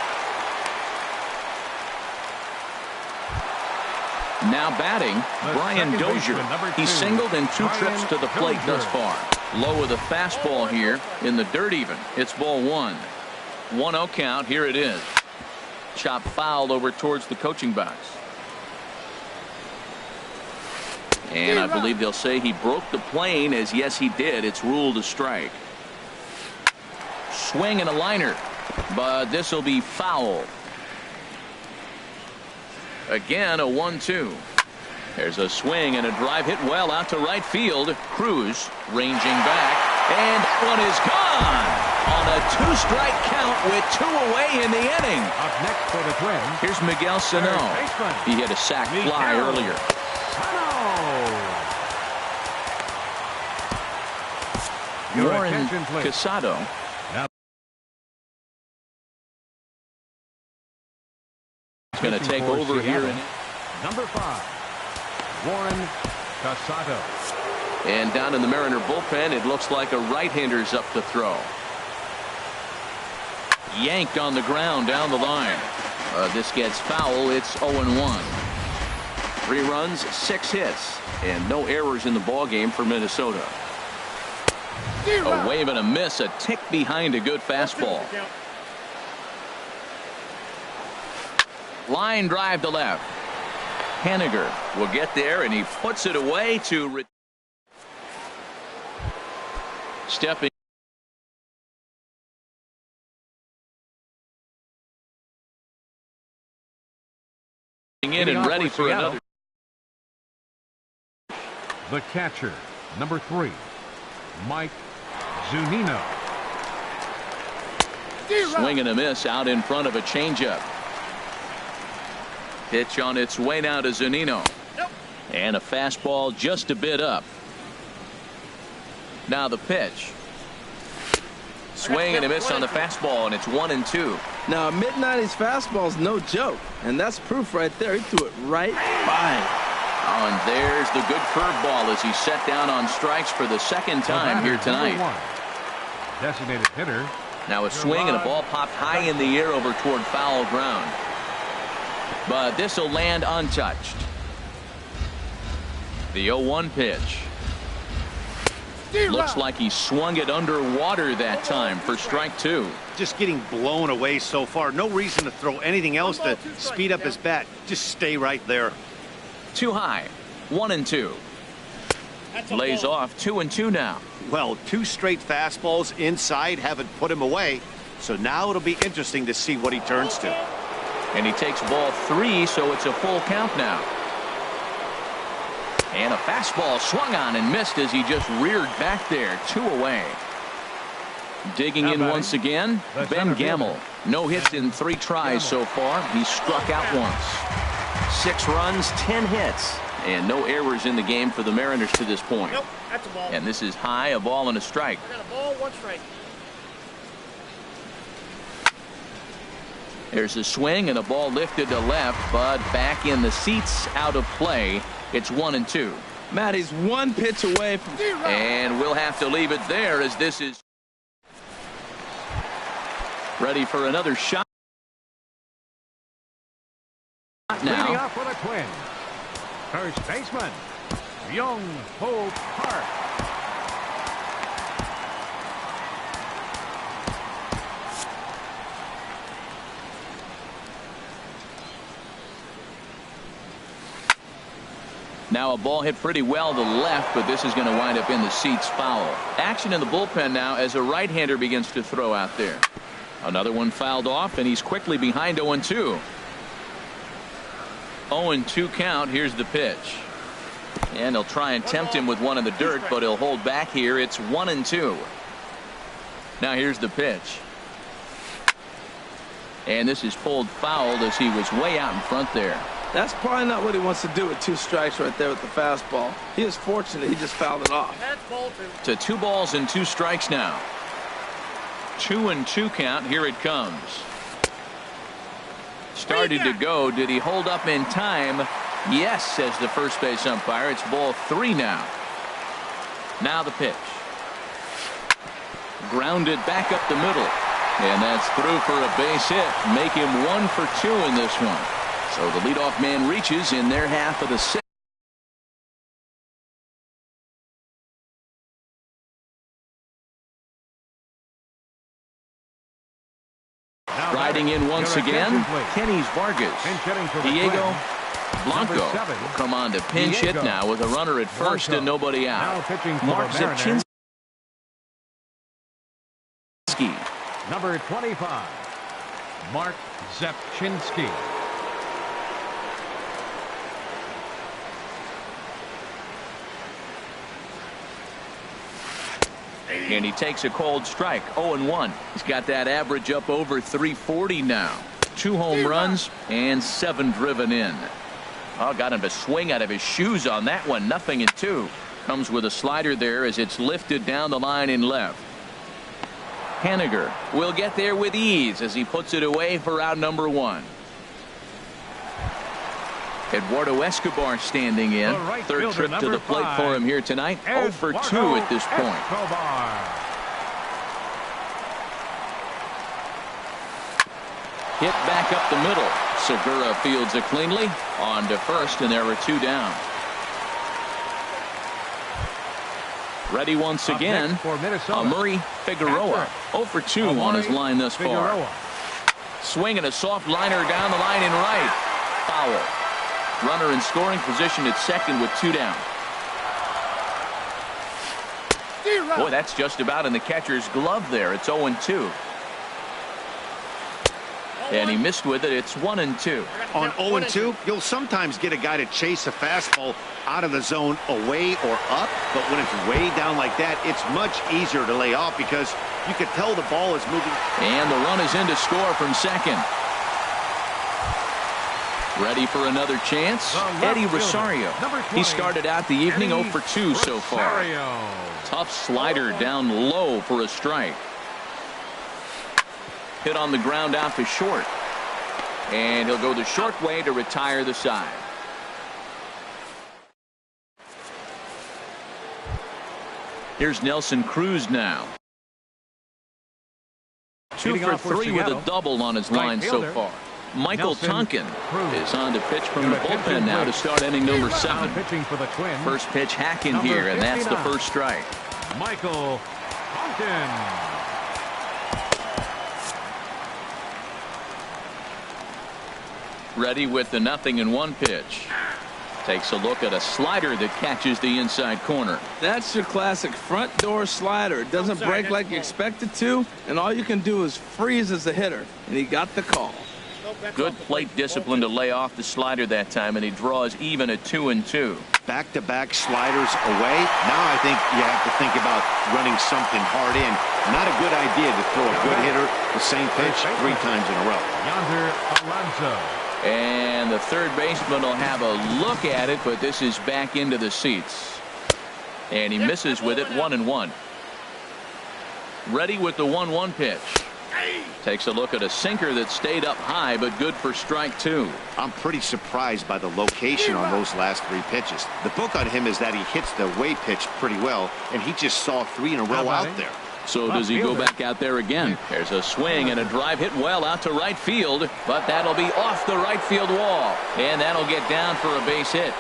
Now batting, Brian Dozier. He's singled in 2 trips to the plate thus far. Low of the fastball here in the dirt even. It's ball 1. 1-0 count. Here it is. Chop foul over towards the coaching box. And I believe they'll say he broke the plane, as yes he did. It's ruled a strike. Swing and a liner, but this will be foul. Again a 1-2. There's a swing and a drive hit well out to right field. Cruz ranging back, and that one is gone on a 2-strike count with 2 away in the inning. Up next for the Twins. Here's Miguel Sano. He hit a sac fly earlier. Warren Casado. He's going to take over here. Number 5, Warren Casado. And down in the Mariner bullpen, it looks like a right-hander's up to throw. Yanked on the ground down the line. This gets foul. It's 0-1. 3 runs, 6 hits, and no errors in the ballgame for Minnesota. A wave and a miss, a tick behind a good fastball. Line drive to left. Haniger will get there, and he puts it away to stepping in and ready for another. The catcher, number 3, Mike Zunino. Swing and a miss out in front of a changeup. Pitch on its way now to Zunino. And a fastball just a bit up. Now the pitch. Swing and a miss on the fastball, and it's 1-2. Now a mid-90s fastball's no joke, and that's proof right there. He threw it right by. Oh, and there's the good curveball as he's set down on strikes for the second time here tonight. Designated hitter. Now a swing and a ball popped high in the air over toward foul ground. But this will land untouched. The 0-1 pitch. Looks like he swung it underwater that time for strike 2. Just getting blown away so far. No reason to throw anything else to speed up his bat. Just stay right there. Too high. 1-2. Lays off 2-2 now. Well, 2 straight fastballs inside haven't put him away. So now it'll be interesting to see what he turns to. And he takes ball 3, so it's a full count now. And a fastball swung on and missed as he just reared back there. 2 away. Digging in once again, Ben Gamble. No hits in 3 tries so far. He struck out once. 6 runs, 10 hits. And no errors in the game for the Mariners to this point. Nope, that's a ball. And this is high, a ball and a strike. I got a ball, 1 strike. There's a swing and a ball lifted to left, but back in the seats, out of play. It's 1-2. Matt, he's 1 pitch away from. And we'll have to leave it there as this is ready for another shot. Leading Now, off for the Twins, first baseman, Young-Ho Park. now a ball hit pretty well to left, but this is going to wind up in the seats foul. Action in the bullpen now as a right-hander begins to throw out there. Another one fouled off, and he's quickly behind 0-2. 0-2 count. Here's the pitch. And he'll try and tempt him with one in the dirt, but he'll hold back here. It's 1-2. Now here's the pitch. And this is pulled fouled as he was way out in front there. That's probably not what he wants to do with 2 strikes right there with the fastball. He is fortunate he just fouled it off. That's ball 2. To 2 balls and 2 strikes now. 2-2 count. Here it comes. Started to go. Did he hold up in time? Yes, says the first base umpire. It's ball 3 now. Now the pitch. Grounded back up the middle. And that's through for a base hit. Make him 1 for 2 in this one. So the leadoff man reaches in their half of the 6th. Riding in once again, Kenny's Vargas. Diego Blanco will come on to pinch hit now with a runner at first and nobody out. Mark Zepchinski. Number 25, Mark Zepchinski. And he takes a cold strike. 0-1. He's got that average up over 340 now. 2 home runs and 7 driven in. Oh, got him to swing out of his shoes on that one. 0-2. Comes with a slider there as it's lifted down the line in left. Haniger will get there with ease as he puts it away for out number 1. Eduardo Escobar standing in. Third trip to the plate for him here tonight. 0 for 2 at this point. Hit back up the middle. Segura fields it cleanly. On to first, and there are 2 down. Ready once again. Murray Figueroa. 0 for 2 on his line thus far. Swinging a soft liner down the line in right. Foul. Runner in scoring position at second with 2 down. Boy, that's just about in the catcher's glove there. It's 0-2. And he missed with it. It's 1-2. On 0-2, you'll sometimes get a guy to chase a fastball out of the zone away or up, but when it's way down like that, it's much easier to lay off because you can tell the ball is moving. And the run is in to score from second. Ready for another chance? Eddie Rosario. He started out the evening 0 for 2 so far. Tough slider down low for a strike. Hit on the ground out to short. And he'll go the short way to retire the side. Here's Nelson Cruz now. 2 for 3 with a double on his line so far. Michael Tonkin is on to pitch from the bullpen now to start inning number 7. First pitch hacking here, and that's the first strike. Michael Compton. Ready with the 0-1 pitch. Takes a look at a slider that catches the inside corner. That's your classic front door slider. It doesn't break like you expect it to, and all you can do is freeze as a hitter. And he got the call. Good plate discipline to lay off the slider that time, and he draws even at 2-2. Back-to-back sliders away. Now I think you have to think about running something hard in. Not a good idea to throw a good hitter the same pitch 3 times in a row. Yonder Alonso. And the third baseman will have a look at it, but this is back into the seats. And he misses with it, 1-1. Ready with the 1-1 pitch. Takes a look at a sinker that stayed up high, but good for strike 2. I'm pretty surprised by the location on those last 3 pitches. The book on him is that he hits the way pitch pretty well, and he just saw 3 in a row out there. So does he go back out there again? There's a swing and a drive hit well out to right field, but that'll be off the right field wall, and that'll get down for a base hit.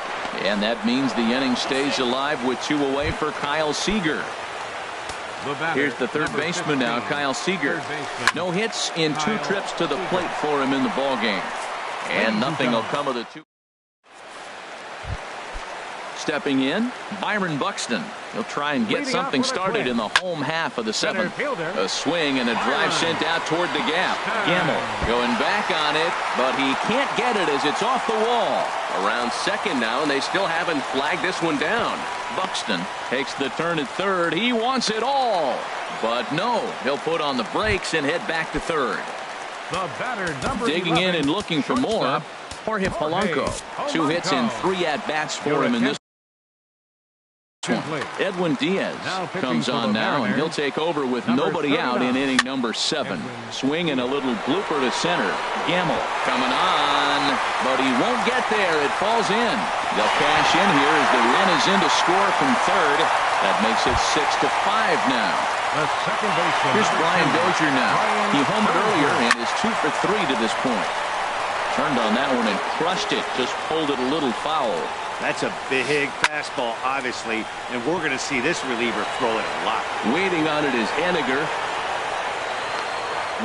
And that means the inning stays alive with 2 away for Kyle Seager. Here's the third baseman now, Kyle Seager. No hits in 2 trips to the plate for him in the ball game, and nothing will come of the 2. Stepping in, Byron Buxton. He'll try and get something started in the home half of the 7th. A swing and a drive sent out toward the gap. Gamble going back on it, but he can't get it as it's off the wall. Around second now, and they still haven't flagged this one down. Buxton takes the turn at third. He wants it all, but no, he'll put on the brakes and head back to third. Digging in and looking for more, Jorge Polanco. 2 hits and 3 at-bats for him in this one. Edwin Diaz comes on now, and he'll take over with nobody out in inning number 7. Swing and a little blooper to center. Gamble coming on, but he won't get there. It falls in. They'll cash in here as the run is in to score from third. That makes it 6-5 now. Here's Brian Dozier now. He homered earlier and is 2 for 3 to this point. Turned on that one and crushed it. Just pulled it a little foul. That's a big fastball, obviously, and we're going to see this reliever throw it a lot. Waiting on it is Henniger.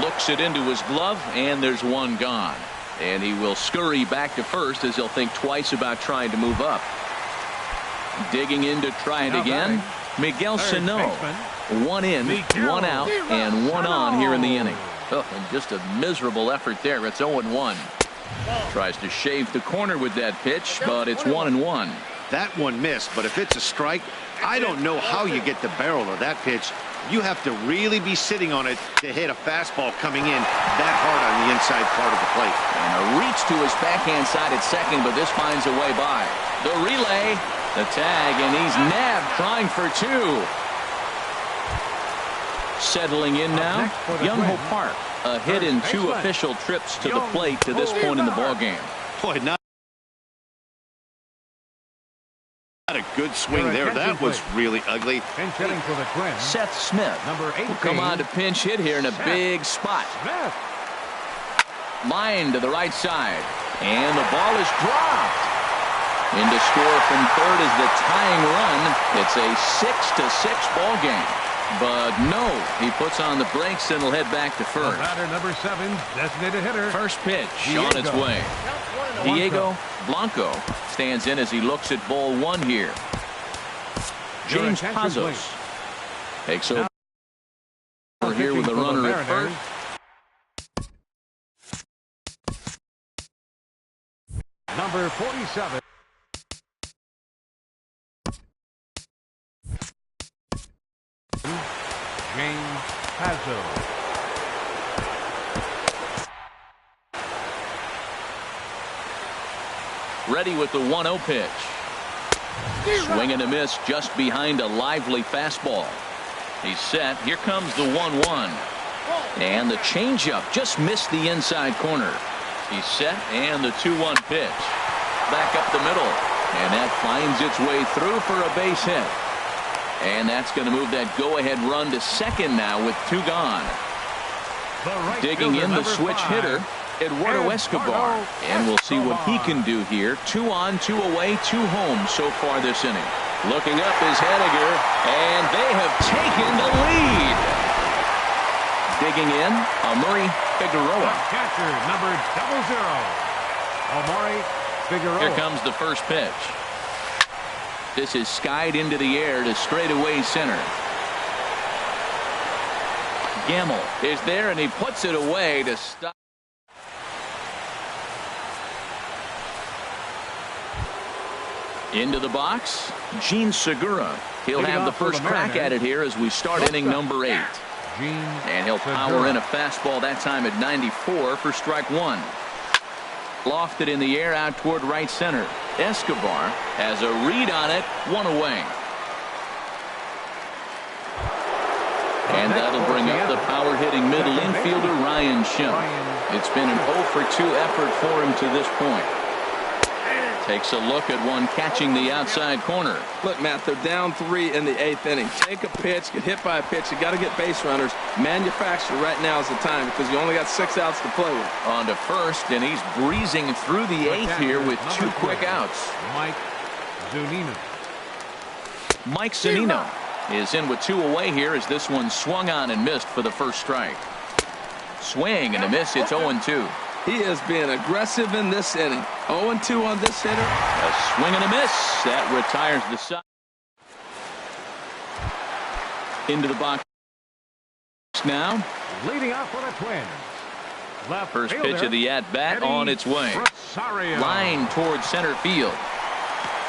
Looks it into his glove, and there's one gone. And he will scurry back to first as he'll think twice about trying to move up. Digging in to try it again, Miguel Sano. 1 in, 1 out, and 1 on here in the inning. Oh, and just a miserable effort there. It's 0-1. Tries to shave the corner with that pitch, but it's 1-1. That one missed, but if it's a strike, I don't know how you get the barrel of that pitch. You have to really be sitting on it to hit a fastball coming in that hard on the inside part of the plate. And a reach to his backhand side at second, but this finds a way by. The relay, the tag, and he's nabbed trying for 2. Settling in now, Young-Ho Park. A hit in 2 official trips to the plate to this point in the ballgame. Boy, not a good swing there. That was really ugly. Seth Smith will come on to pinch hit here in a big spot. Line to the right side, and the ball is dropped. In to score from third is the tying run. It's a 6-6 ball game. But no, he puts on the brakes and will head back to first. Batter number 7, designated hitter. First pitch on its way. Diego Blanco stands in as he looks at ball 1 here. James Pazos takes over here with a runner at first. Number 47. James Pazos. Ready with the 1-0 pitch. Swing and a miss just behind a lively fastball. He's set. Here comes the 1-1. And the changeup just missed the inside corner. He's set, and the 2-1 pitch. Back up the middle. And that finds its way through for a base hit. And that's going to move that go-ahead run to second now with 2 gone. Digging in the switch hitter, Eduardo Escobar. And we'll see what he can do here. 2 on, 2 away, 2 home so far this inning. Looking up is Henniger, and they have taken the lead. Digging in, Amuri Figueroa. Catcher number 00. Amuri Figueroa. Here comes the first pitch. This is skied into the air to straightaway center. Gamble is there, and he puts it away to stop. Into the box, Gene Segura. He'll have the first crack at it here as we start inning number 8. And he'll power in a fastball that time at 94 for strike 1. Lofted in the air out toward right center. Escobar has a read on it, 1 away. And that'll bring up the power-hitting middle infielder Ryan Schimm. It's been an 0 for 2 effort for him to this point. Takes a look at one catching the outside corner. Look, Matt, they're down 3 in the 8th inning. Take a pitch, get hit by a pitch. You got to get base runners. Manufacture right now is the time because you only got 6 outs to play with. On to first, and he's breezing through the 8th here with 2 quick outs. Mike Zunino. Mike Zunino is in with 2 away here as this one swung on and missed for the first strike. Swing and a miss. It's 0-2. He is being aggressive in this inning. 0-2 on this hitter. A swing and a miss. That retires the side. Into the box now. Leading off for the Twins. Left First fielder, pitch of the at-bat on its way. Rosario. Line towards center field.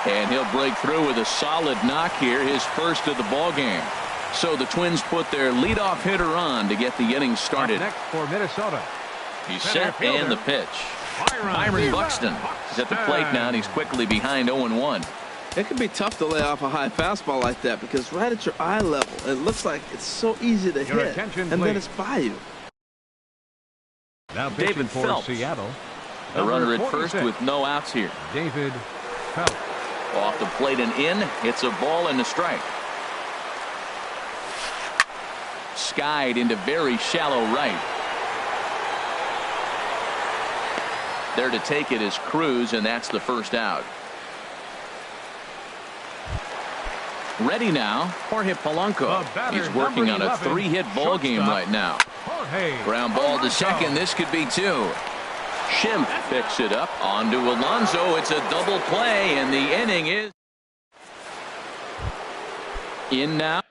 And he'll break through with a solid knock here, his first of the ball game. So the Twins put their leadoff hitter on to get the inning started. Up next for Minnesota. He's set and the pitch. Byron Buxton is at the plate now, and he's quickly behind 0-1. It can be tough to lay off a high fastball like that because right at your eye level, it looks like it's so easy to hit, and then it's by you. Now David for Phelps. Seattle. A runner at 46. first with no outs here. David Phelps. Off the plate and in. It's a ball and a strike. Skied into very shallow right. There to take it is Cruz, and that's the first out. Ready now, Jorge Polanco. He's working on a 3-hit ball game right now. Ground ball to second. This could be 2. Schimm picks it up. On to Alonso. It's a double play, and the inning is in now.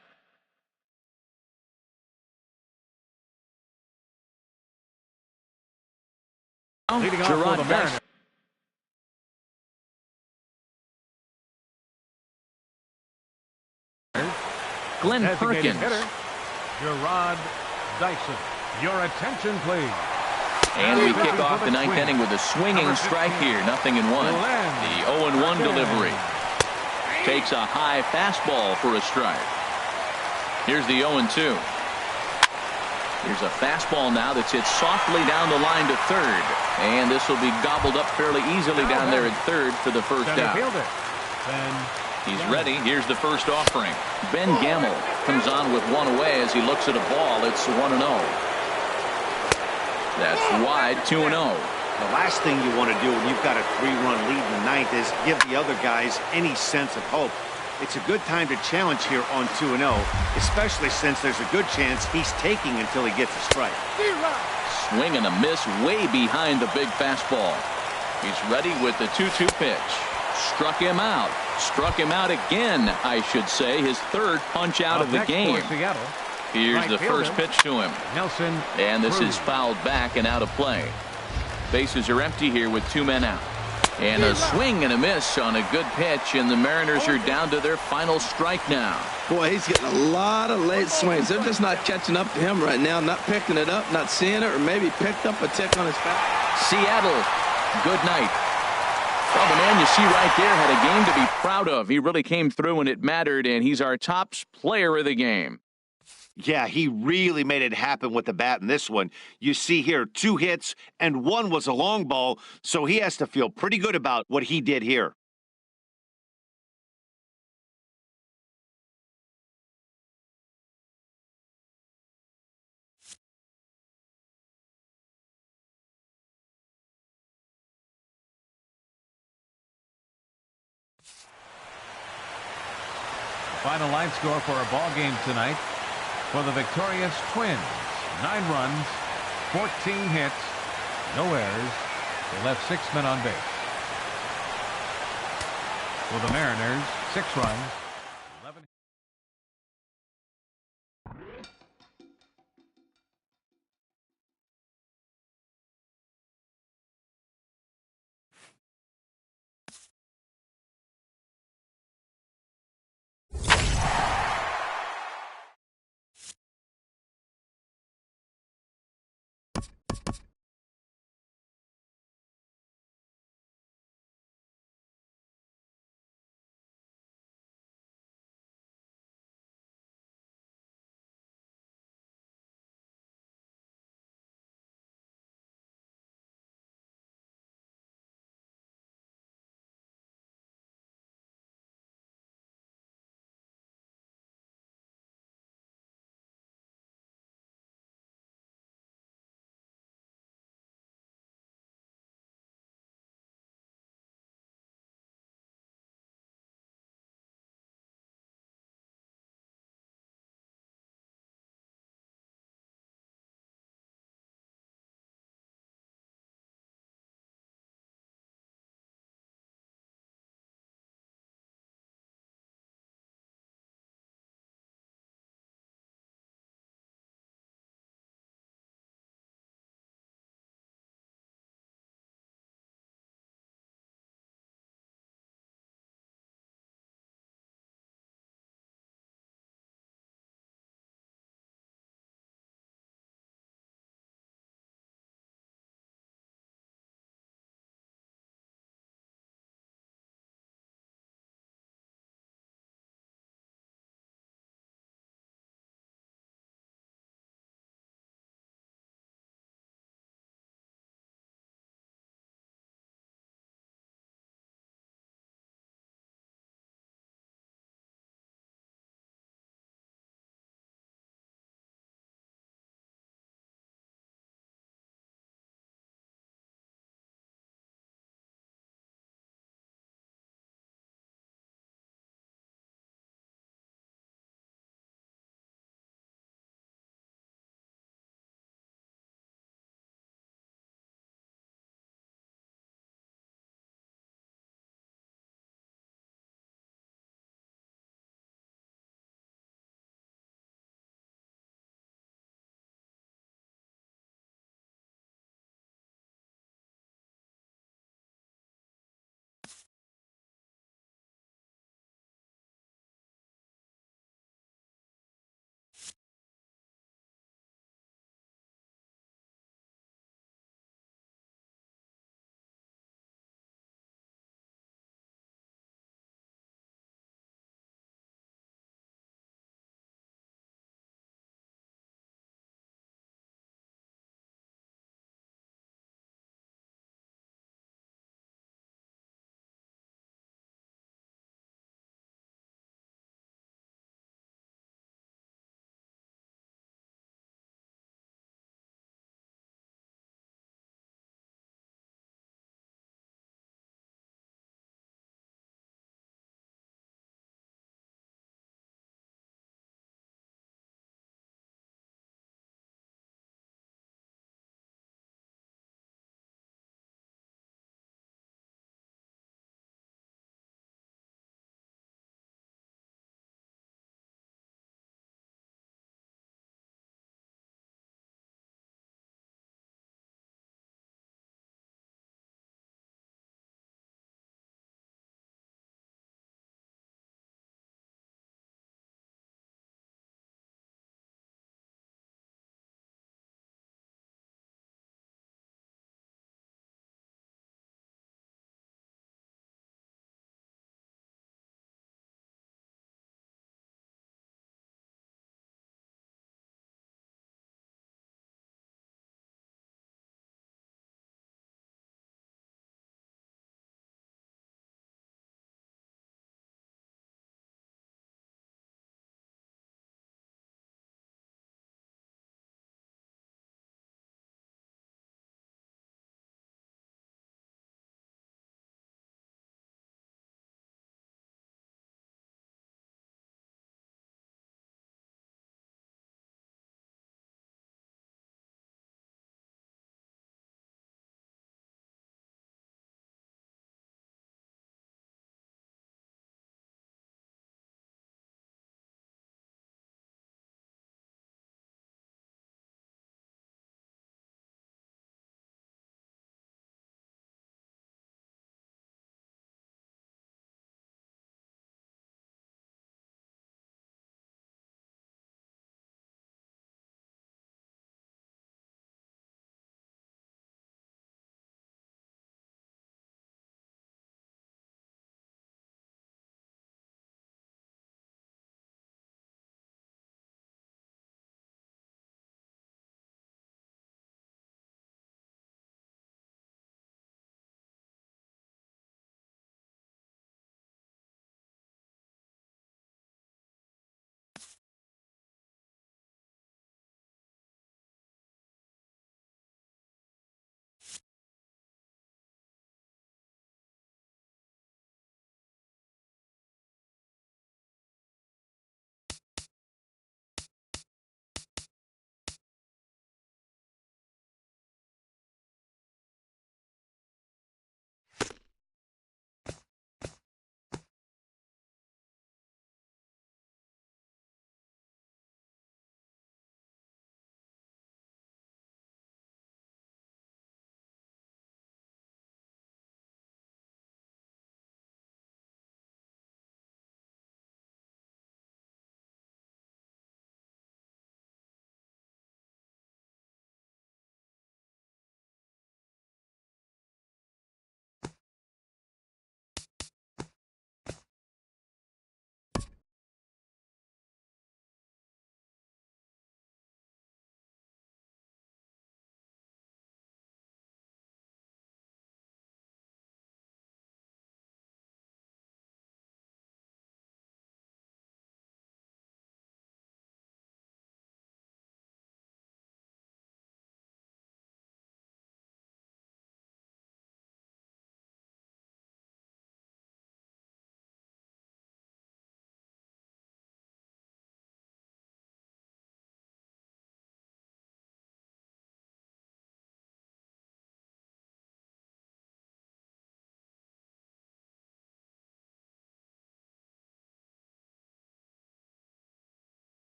Leading off for the Mariners. Glenn Designated Perkins. hitter, Gerard Dyson. Your attention, please. And we kick off the 9th inning with a swinging strike here. 0-1. The 0-1 delivery. Takes a high fastball for a strike. Here's the 0-2. Here's a fastball now that's hit softly down the line to third. And this will be gobbled up fairly easily down there at third for the first out. He's ready. Here's the first offering. Ben Gamble comes on with 1 away as he looks at a ball. It's 1-0. That's wide, 2-0. The last thing you want to do when you've got a 3-run lead in the 9th is give the other guys any sense of hope. It's a good time to challenge here on 2-0, especially since there's a good chance he's taking until he gets a strike. Swing and a miss way behind the big fastball. He's ready with the 2-2 pitch. Struck him out. Struck him out again, I should say. His 3rd punch out of the game. Here's the first pitch to him. Nelson. And this is fouled back and out of play. Bases are empty here with 2 men out. And a swing and a miss on a good pitch, and the Mariners are down to their final strike now. Boy, he's getting a lot of late swings. They're just not catching up to him right now, not picking it up, not seeing it, or maybe picked up a tick on his back. Seattle, good night. Well, the man you see right there had a game to be proud of. He really came through when it mattered, and he's our top player of the game. Yeah, he really made it happen with the bat in this one. You see here 2 hits, and 1 was a long ball, so he has to feel pretty good about what he did here. Final line score for our ball game tonight. For the victorious Twins, 9 runs, 14 hits, no errors. They left 6 men on base. For the Mariners, 6 runs, 11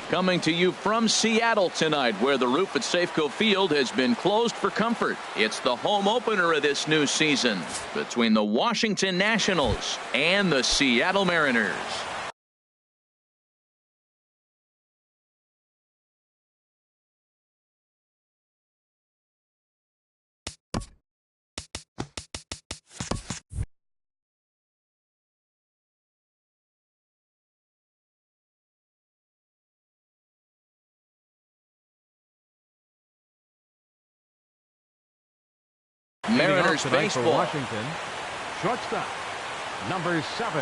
Coming to you from Seattle tonight, where the roof at Safeco Field has been closed for comfort. It's the home opener of this new season between the Washington Nationals and the Seattle Mariners. Mariners baseball. For Washington, shortstop, number 7.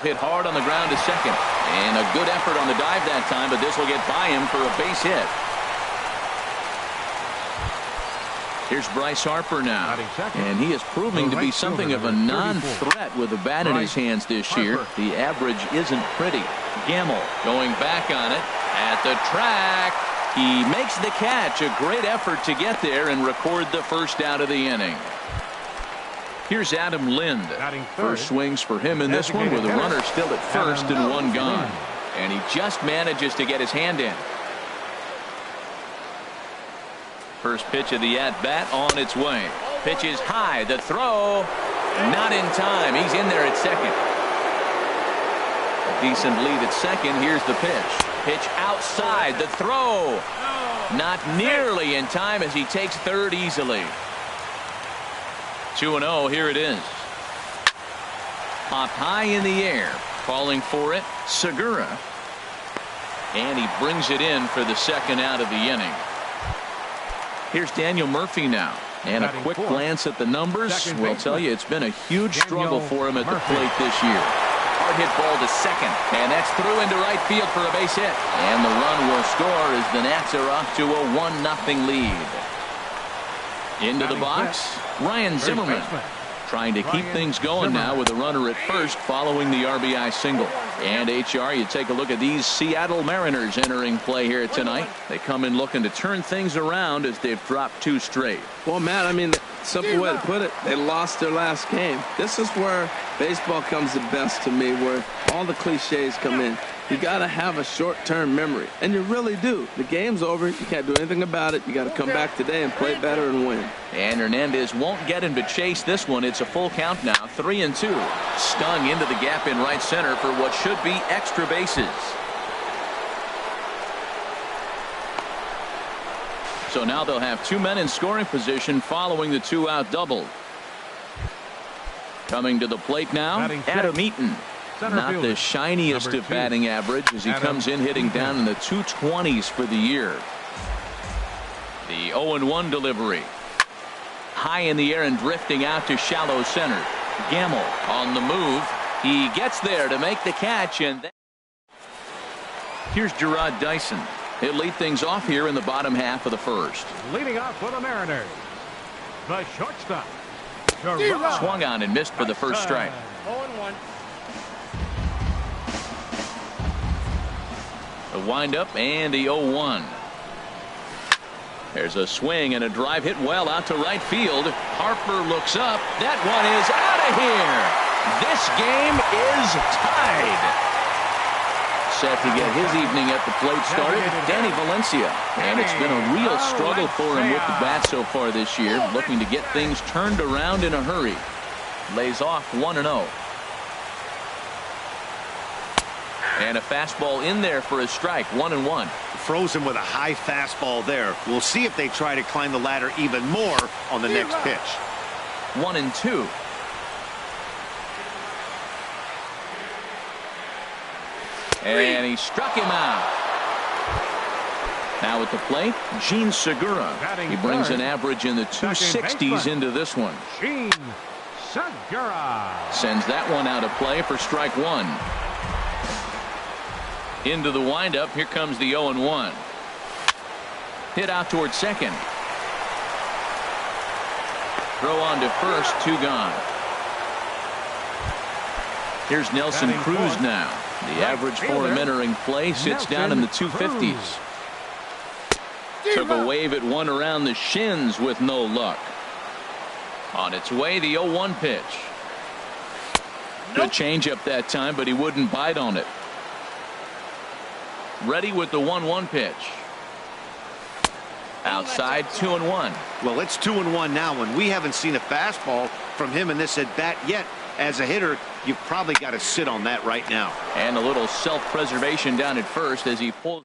Hit hard on the ground to second. And a good effort on the dive that time, but this will get by him for a base hit. Here's Bryce Harper now. And he is proving to be something of a non-threat with the bat in his hands this year. The average isn't pretty. Gamble going back on it at the track. He makes the catch. A great effort to get there and record the first out of the inning. Here's Adam Lind. First swings for him in this one with a runner still at first and one gone. And he just manages to get his hand in. First pitch of the at-bat on its way. Pitch is high. The throw. Not in time. He's in there at second. A decent lead at second. Here's the pitch. Pitch outside. The throw. Not nearly in time as he takes third easily. 2-0. Here it is. Popped high in the air. Calling for it, Segura. And he brings it in for the second out of the inning. Here's Daniel Murphy now. And a quick glance at the numbers will tell you it's been a huge struggle for him at the plate this year. Hard hit ball to second, and that's through into right field for a base hit. And the run will score as the Nats are off to a 1-0 lead. Into the box, Ryan Zimmerman. Trying to keep things going now with a runner at first following the RBI single. And HR, you take a look at these Seattle Mariners entering play here tonight. They come in looking to turn things around as they've dropped 2 straight. Well, Matt, I mean, the simple way to put it, they lost their last game. This is where baseball comes the best to me, where all the cliches come in. You got to have a short-term memory, and you really do. The game's over. You can't do anything about it. You got to come back today and play better and win. And Hernandez won't get him to chase this one. It's a full count now, 3-2. Stung into the gap in right center for what should be extra bases. So now they'll have 2 men in scoring position following the 2-out double. Coming to the plate now, Adam Eaton. Not the shiniest of batting average as he comes in hitting down in the 220s for the year. The 0-1 delivery. High in the air and drifting out to shallow center. Gamble on the move. He gets there to make the catch, and then here's Gerard Dyson. He'll lead things off here in the bottom half of the first. Leading off for the Mariners, the shortstop. Swung on and missed for the first strike. 0-1. The windup and the 0-1. There's a swing and a drive hit well out to right field. Harper looks up. That one is out of here. This game is tied. Set to get his evening at the plate started, Danny Valencia. And it's been a real struggle for him with the bat so far this year, looking to get things turned around in a hurry. Lays off 1-0. And a fastball in there for a strike, 1-1. Froze him with a high fastball there. We'll see if they try to climb the ladder even more on the next pitch. 1-2. And he struck him out. Now at the plate, Jean Segura. He brings an average in the 260s into this one. Jean Segura sends that one out of play for strike 1. Into the windup. Here comes the 0-1. Hit out towards second. Throw on to first. 2 gone. Here's Nelson Cruz now. The average for him entering play sits down in the 250s. Took a wave at one around the shins with no luck. On its way, the 0-1 pitch. Good changeup that time, but he wouldn't bite on it. Ready with the 1-1 pitch. Outside, 2-1. Well, it's 2-1 now, and we haven't seen a fastball from him in this at bat yet. As a hitter, you've probably got to sit on that right now. And a little self-preservation down at first as he pulls.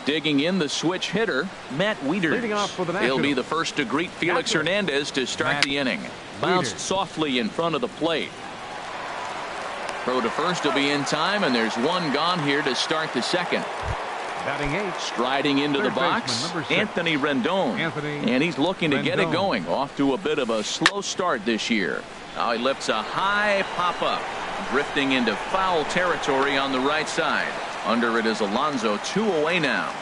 Digging in the switch hitter, Matt Wieters. He'll be the first to greet Felix Hernandez to start the inning. Bounced softly in front of the plate. Throw to first will be in time, and there's one gone here to start the second. Batting 8. Striding into the box, Anthony Rendon. And he's looking to get it going. Off to a bit of a slow start this year. Now he lifts a high pop-up. Drifting into foul territory on the right side. Under it is Alonso, 2 away now.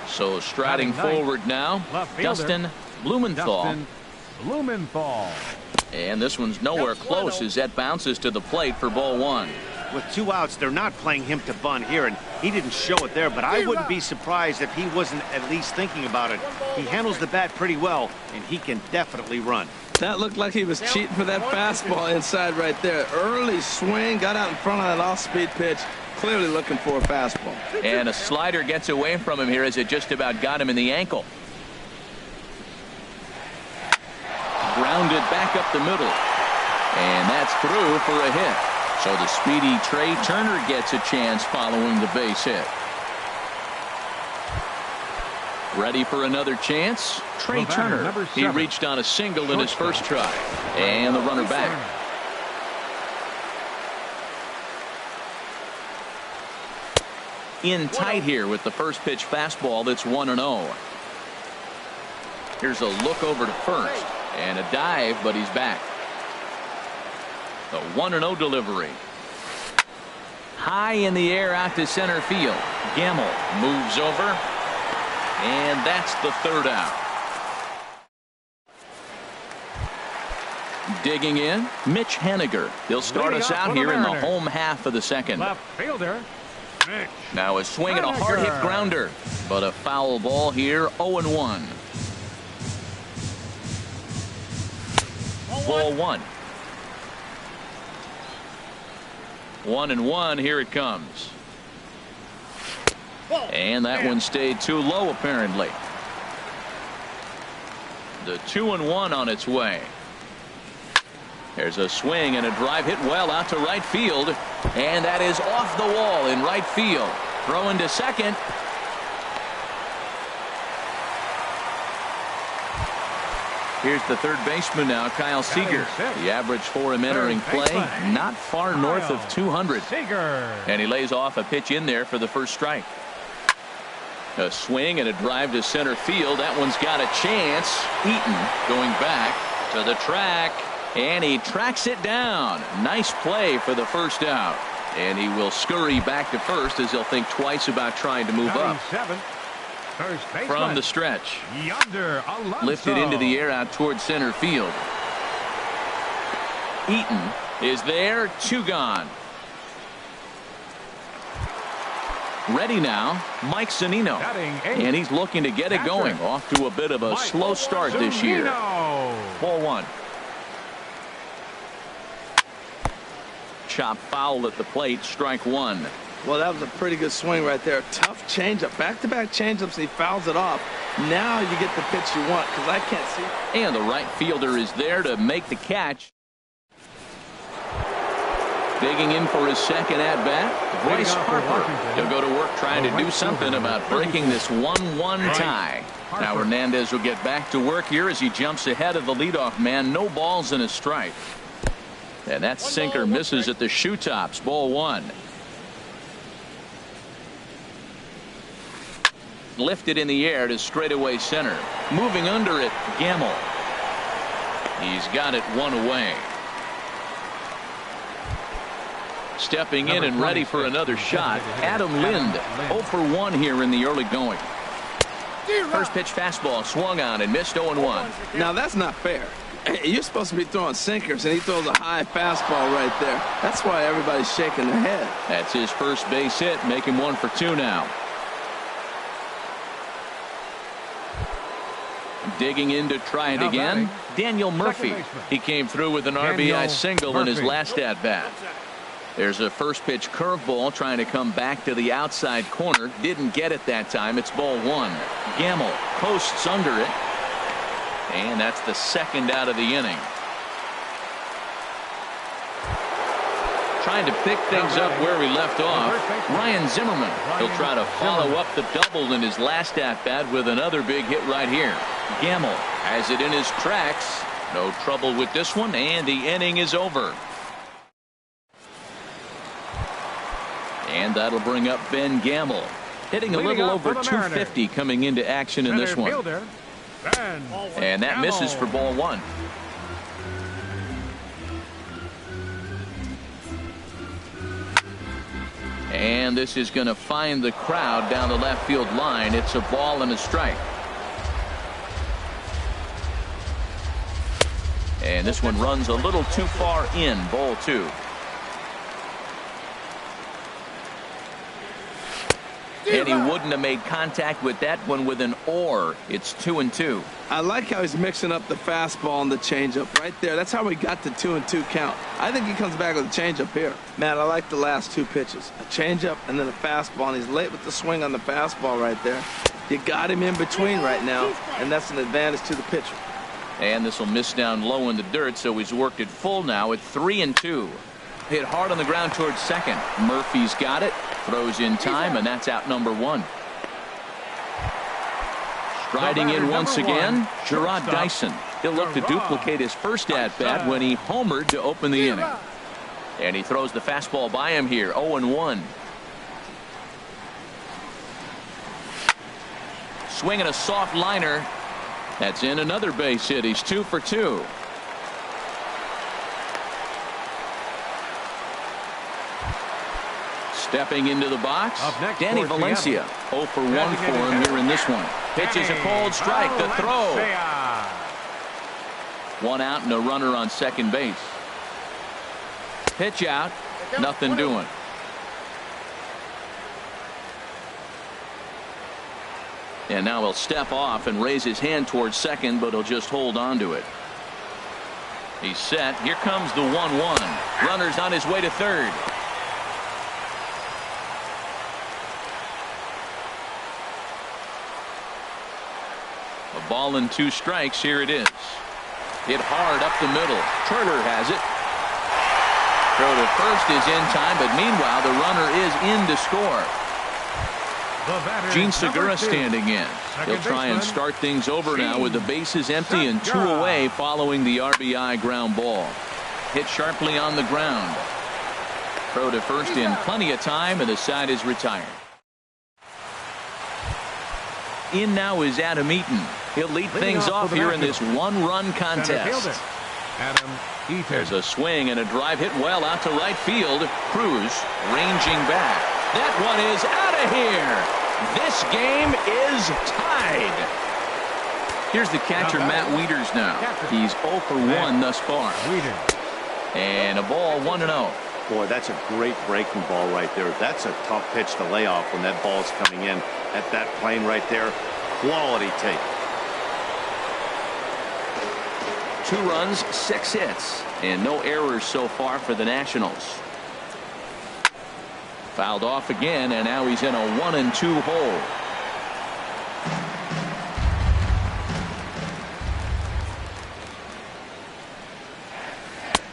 So striding forward now, Dustin Blumenthal. And this one's nowhere close as that bounces to the plate for ball 1. With 2 outs, they're not playing him to bunt here, and he didn't show it there, but I wouldn't be surprised if he wasn't at least thinking about it. He handles the bat pretty well, and he can definitely run. That looked like he was cheating for that fastball inside right there. Early swing, got out in front of that off-speed pitch, clearly looking for a fastball. And a slider gets away from him here as it just about got him in the ankle. Grounded back up the middle. And that's through for a hit. So the speedy Trey Turner gets a chance following the base hit. Ready for another chance? Trey Turner. He reached on a single in his first try. And the runner back. In tight here with the first pitch fastball that's 1-0. Here's a look over to first. And a dive, but he's back. The 1-0 delivery. High in the air out to center field. Gamble moves over. And that's the third out. Digging in, Mitch Haniger. He'll start us out here in the home half of the second. Left fielder, Mitch. Now a swing and a hard hit grounder. But a foul ball here, 0-1. Ball 1. 1-1, here it comes. And that one stayed too low apparently. The 2-1 on its way. There's a swing and a drive hit well out to right field. And that is off the wall in right field. Throwing to second. Here's the third baseman now, Kyle Seager. The average for him entering play, not far north of 200. And he lays off a pitch in there for the first strike. A swing and a drive to center field. That one's got a chance. Eaton going back to the track. And he tracks it down. Nice play for the first out. And he will scurry back to first as he'll think twice about trying to move up. From the stretch. Lifted into the air out towards center field. Eaton is there. 2 gone. Ready now, Mike Zunino. And he's looking to get it going. Off to a bit of a slow start this year. Ball 1. Chop foul at the plate. Strike 1. Well, that was a pretty good swing right there. Tough changeup. Back-to-back changeups, and he fouls it off. Now you get the pitch you want, because I can't see. And the right fielder is there to make the catch. Digging in for his second at-bat, Bryce Harper. He'll go to work trying to do something about breaking this 1-1 tie. Now Hernandez will get back to work here as he jumps ahead of the leadoff man. No balls and a strike. And that sinker misses at the shoe tops. Ball 1. Lifted in the air to straightaway center. Moving under it, Gamble. He's got it 1 away. Stepping in and ready for another shot, Adam Lind. 0 for 1 here in the early going. First pitch fastball swung on and missed 0-1. Now that's not fair. You're supposed to be throwing sinkers, and he throws a high fastball right there. That's why everybody's shaking their head. That's his first base hit, making 1 for 2 now. Digging in to try it again, Daniel Murphy. He came through with an RBI single in his last at-bat. There's a first pitch curveball trying to come back to the outside corner. Didn't get it that time. It's ball one. Gamble posts under it. And that's the second out of the inning. Trying to pick things up where he left off. Ryan Zimmerman. He'll try to follow up the double in his last at-bat with another big hit right here. Gamble has it in his tracks. No trouble with this one, and the inning is over. And that'll bring up Ben Gamble. Hitting a little over 250 coming into action in this one. And that misses for ball one. And this is going to find the crowd down the left field line. It's a ball and a strike. And this one runs a little too far in. Ball two. And he wouldn't have made contact with that one with an or. It's 2-2. I like how he's mixing up the fastball and the changeup right there. That's how we got the 2-2 count. I think he comes back with a changeup here. Man, I like the last two pitches. A changeup and then a fastball, and he's late with the swing on the fastball right there. You got him in between right now, and that's an advantage to the pitcher. And this will miss down low in the dirt, so he's worked it full now at 3-2. Hit hard on the ground towards second. Murphy's got it. Throws in time, and that's out number one. Striding in once again, Gerard Dyson. He'll look to duplicate his first at-bat when he homered to open the inning. And he throws the fastball by him here, 0-1. Swinging a soft liner. That's in another base hit. He's 2 for 2. Stepping into the box, Danny Valencia. 0 for 1 for him here in this one. Pitches a cold strike. The throw. One out and a runner on second base. Pitch out. Nothing doing. And now he'll step off and raise his hand towards second, but he'll just hold on to it. He's set. Here comes the 1-1. Runner's on his way to third. A ball and 2 strikes. Here it is. Hit hard up the middle. Turner has it. Throw to first is in time, but meanwhile the runner is in to score. Gene Segura standing in. He'll try and start things over now with the bases empty and 2 away following the RBI ground ball. Hit sharply on the ground. Throw to first in plenty of time, and the side is retired. In now is Adam Eaton. He'll lead things off here in this 1-run contest. There's a swing and a drive hit well out to right field. Cruz ranging back. That one is out of here. This game is tied. Here's the catcher, Matt Wieters now. He's 0 for 1 thus far. And a ball 1-0. Boy, that's a great breaking ball right there. That's a tough pitch to lay off when that ball's coming in at that plane right there. Quality take. 2 runs, 6 hits, and no errors so far for the Nationals. Fouled off again, and now he's in a 1-2 hole.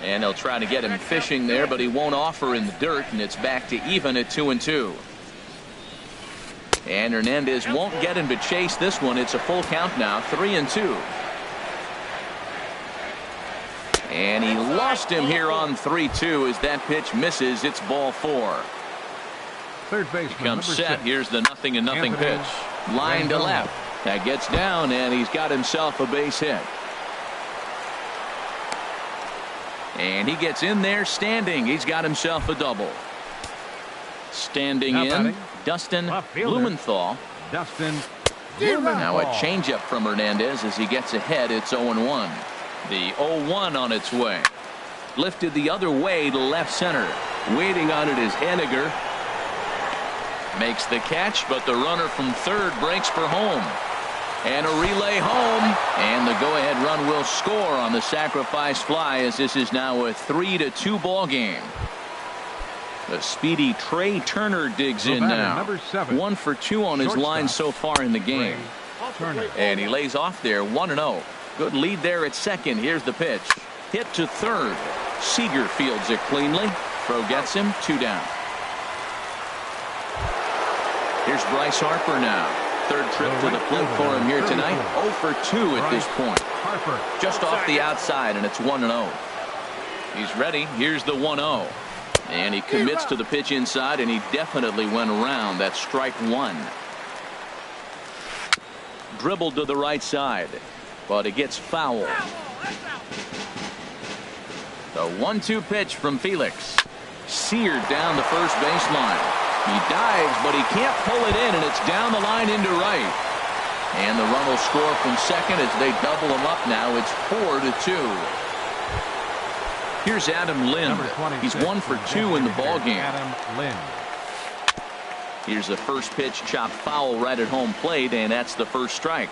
And they'll try to get him fishing there, but he won't offer in the dirt, and it's back to even at 2-2. And Hernandez won't get him to chase this one. It's a full count now, 3-2. And he lost him here on 3-2 as that pitch misses. It's ball 4. Third baseman Comes set. 6. Here's the 0-0 pitch. Line to left. That gets down, and he's got himself a base hit. And he gets in there standing. He's got himself a double. Standing Now in, batting, Dustin left fielder, Blumenthal. Dustin Now a Blumenthal. changeup from Hernandez as he gets ahead. It's 0-1. The 0-1 on its way. Lifted the other way to left center. Waiting on it is Henniger. Makes the catch, but the runner from third breaks for home. And a relay home. And the go-ahead run will score on the sacrifice fly, as this is now a 3-2 ball game. The speedy Trey Turner digs in now. 1 for 2 on his line so far in the game. And he lays off there, 1-0. Good lead there at second. Here's the pitch. Hit to third. Seager fields it cleanly. Throw gets him, 2 down. Here's Bryce Harper now. Third trip to the plate for him here tonight. 0 for 2 at this point. Just off the outside, and it's 1-0. He's ready. Here's the 1-0. And he commits to the pitch inside, and he definitely went around. That's strike 1. Dribbled to the right side, but it gets fouled. The 1-2 pitch from Felix. Seared down the first baseline. He dives, but he can't pull it in, and it's down the line into right. And the run will score from second as they double him up now. It's 4-2. Here's Adam Lind. He's 1 for 2 in the ball game. Here's the first pitch, chopped foul right at home plate, and that's the first strike.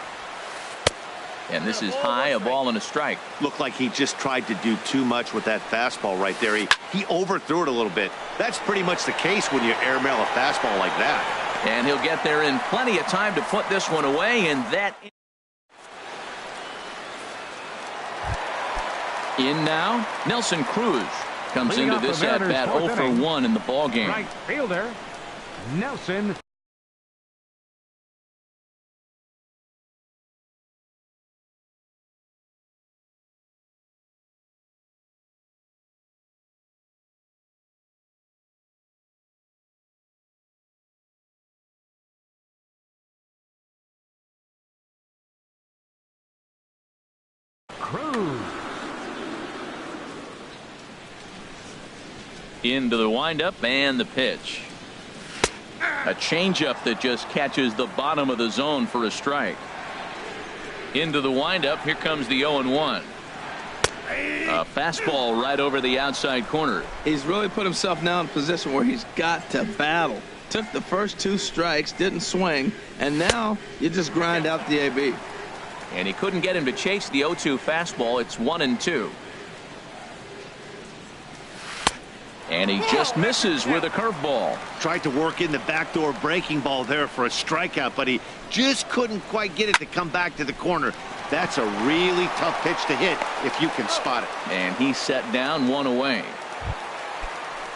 And this is high, a ball and a strike. Looked like he just tried to do too much with that fastball right there. He overthrew it a little bit. That's pretty much the case when you airmail a fastball like that. And he'll get there in plenty of time to put this one away, and that. In now, Nelson Cruz comes into this at-bat 0 for 1 in the ball game. Right fielder, Nelson. Cruz. Into the windup and the pitch. A changeup that just catches the bottom of the zone for a strike. Into the windup. Here comes the 0-1. A fastball right over the outside corner. He's really put himself now in a position where he's got to battle. Took the first 2 strikes, didn't swing, and now you just grind out the AB. And he couldn't get him to chase the 0-2 fastball. It's 1-2. And he just misses with a curveball. Tried to work in the backdoor breaking ball there for a strikeout, but he just couldn't quite get it to come back to the corner. That's a really tough pitch to hit if you can spot it. And he set down 1 away.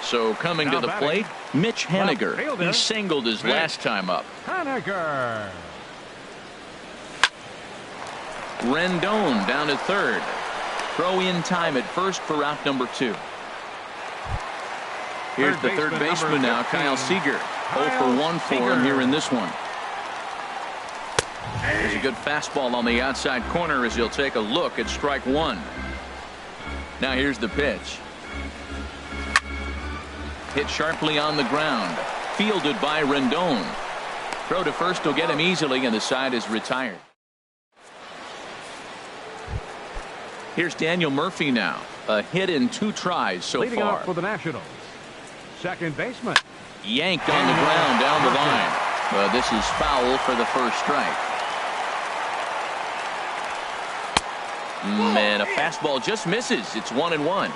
So coming to the plate, Mitch Haniger. He singled his last time up. Haniger. Rendon down at third. Throw in time at first for out number 2. Here's the third baseman now, Kyle Seager. 0 for 1 for him here in this one. There's a good fastball on the outside corner as he'll take a look at strike 1. Now here's the pitch. Hit sharply on the ground. Fielded by Rendon. Throw to first will get him easily, and the side is retired. Here's Daniel Murphy now. A hit in 2 tries so Leading far. off for the Nationals, second baseman. Yanked on the ground down the line. But this is foul for the first strike. And a fastball just misses. It's 1-1.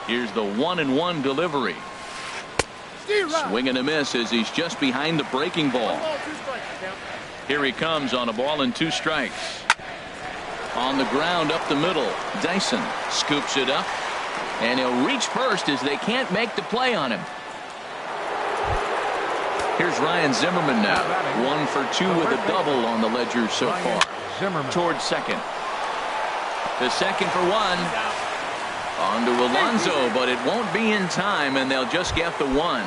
Here's the 1-1 delivery. Swing and a miss as he's just behind the breaking ball. Here he comes on a ball and 2 strikes. On the ground up the middle. Dyson scoops it up. And he'll reach first as they can't make the play on him. Here's Ryan Zimmerman now. 1 for 2 with a double on the ledger so far. Towards second. To second for 1. On to Alonso, but it won't be in time, and they'll just get the 1.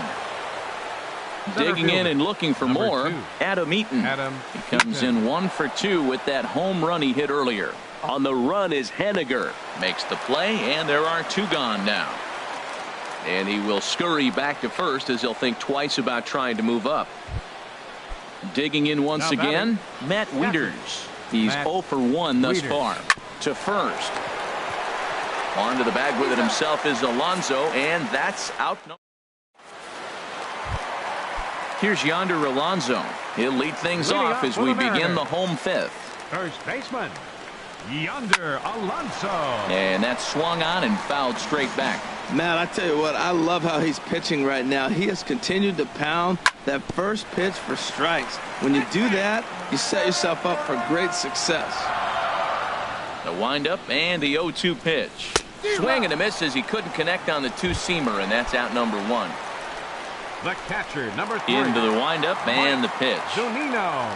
Digging in and looking for more, Adam Eaton. He comes in 1 for 2 with that home run he hit earlier. On the run is Haniger. Makes the play, and there are 2 gone now. And he will scurry back to first as he'll think twice about trying to move up. Digging in once again, Matt Wieters. He's 0 for 1 thus far. To first. On to the bag with it himself is Alonso, and that's out. Here's Yonder Alonso. He'll lead things off as we begin the home fifth. First baseman, Yonder Alonso. And that's swung on and fouled straight back. Man, I tell you what, I love how he's pitching right now. He has continued to pound that first pitch for strikes. When you do that, you set yourself up for great success. The windup and the 0-2 pitch. Swing and a miss as he couldn't connect on the two-seamer, and that's out number one. The catcher, number 3. Into the windup and the pitch. Zunino.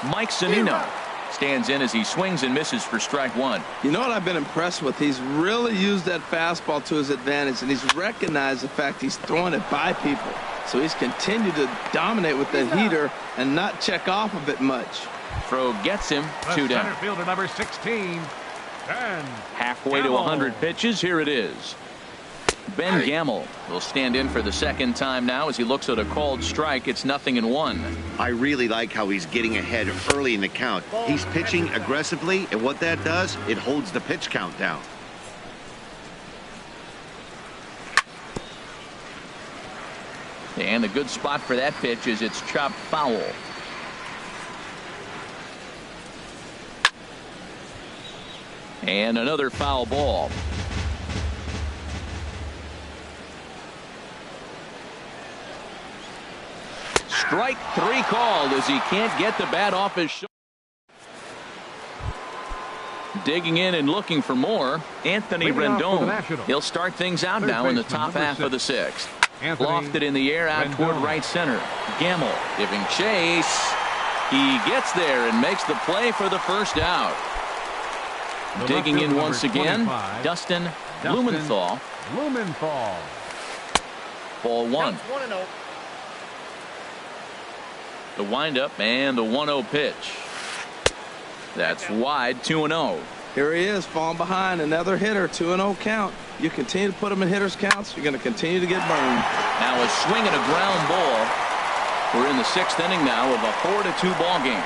Mike Zunino stands in as he swings and misses for strike one. You know what I've been impressed with? He's really used that fastball to his advantage, and he's recognized the fact he's throwing it by people. So he's continued to dominate with the heater and not check off of it much. Throw gets him, The 2 down. center fielder, number 16. Ben Halfway to 100 pitches, here it is. Ben Gamble will stand in for the second time now as he looks at a called strike. It's 0-1. I really like how he's getting ahead early in the count. He's pitching aggressively, and what that does, it holds the pitch count down. And the good spot for that pitch is it's chopped foul. And another foul ball. Strike 3 called as he can't get the bat off his shoulder. Digging in and looking for more, Anthony Rendon. He'll start things out now in the top half of the 6th. Lofted in the air out toward right center. Gamble giving chase. He gets there and makes the play for the first out. Digging in once again, Dustin Blumenthal. Ball 1. The windup and the 1-0 pitch. That's wide, 2-0. Here he is, falling behind, another hitter, 2-0 count. You continue to put him in hitters' counts, you're going to continue to get burned. Now a swing and a ground ball. We're in the 6th inning now of a 4-2 ball game.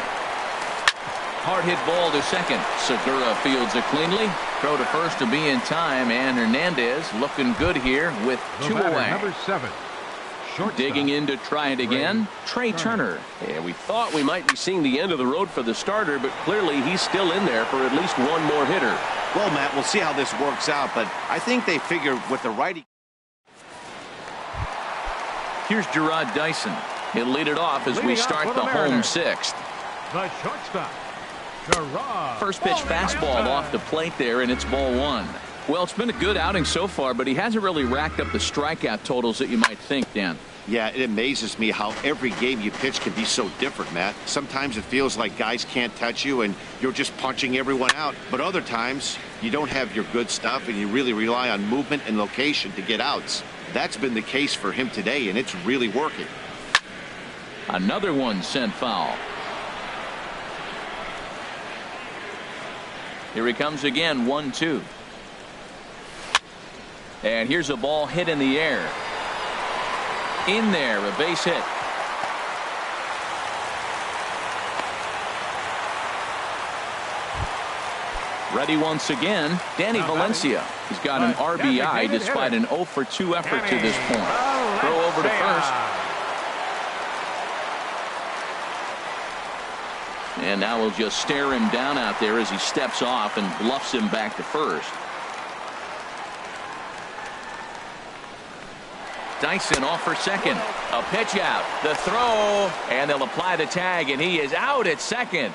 Hard hit ball to second. Segura fields it cleanly. Throw to first to be in time, and Hernandez looking good here with 2 away. Number 7. Digging in to try it again, Trey Turner. Yeah, we thought we might be seeing the end of the road for the starter, but clearly he's still in there for at least one more hitter. Well, Matt, we'll see how this works out, but I think they figure with the righty. Here's Gerard Dyson. He'll lead it off as we start the home 6th. The shortstop, Gerard. First pitch fastball off the plate there, and it's ball 1. Well, it's been a good outing so far, but he hasn't really racked up the strikeout totals that you might think, Dan. Yeah, it amazes me how every game you pitch can be so different, Matt. Sometimes it feels like guys can't touch you and you're just punching everyone out. But other times, you don't have your good stuff and you really rely on movement and location to get outs. That's been the case for him today, and it's really working. Another one sent foul. Here he comes again, 1-2. And here's a ball hit in the air. In there, a base hit. Ready once again, Danny Valencia. He's got an RBI despite an 0-for-2 effort to this point. Throw over to first. And now we'll just stare him down out there as he steps off and bluffs him back to first. Dyson off for second. A pitch out. The throw. And they'll apply the tag, and he is out at second.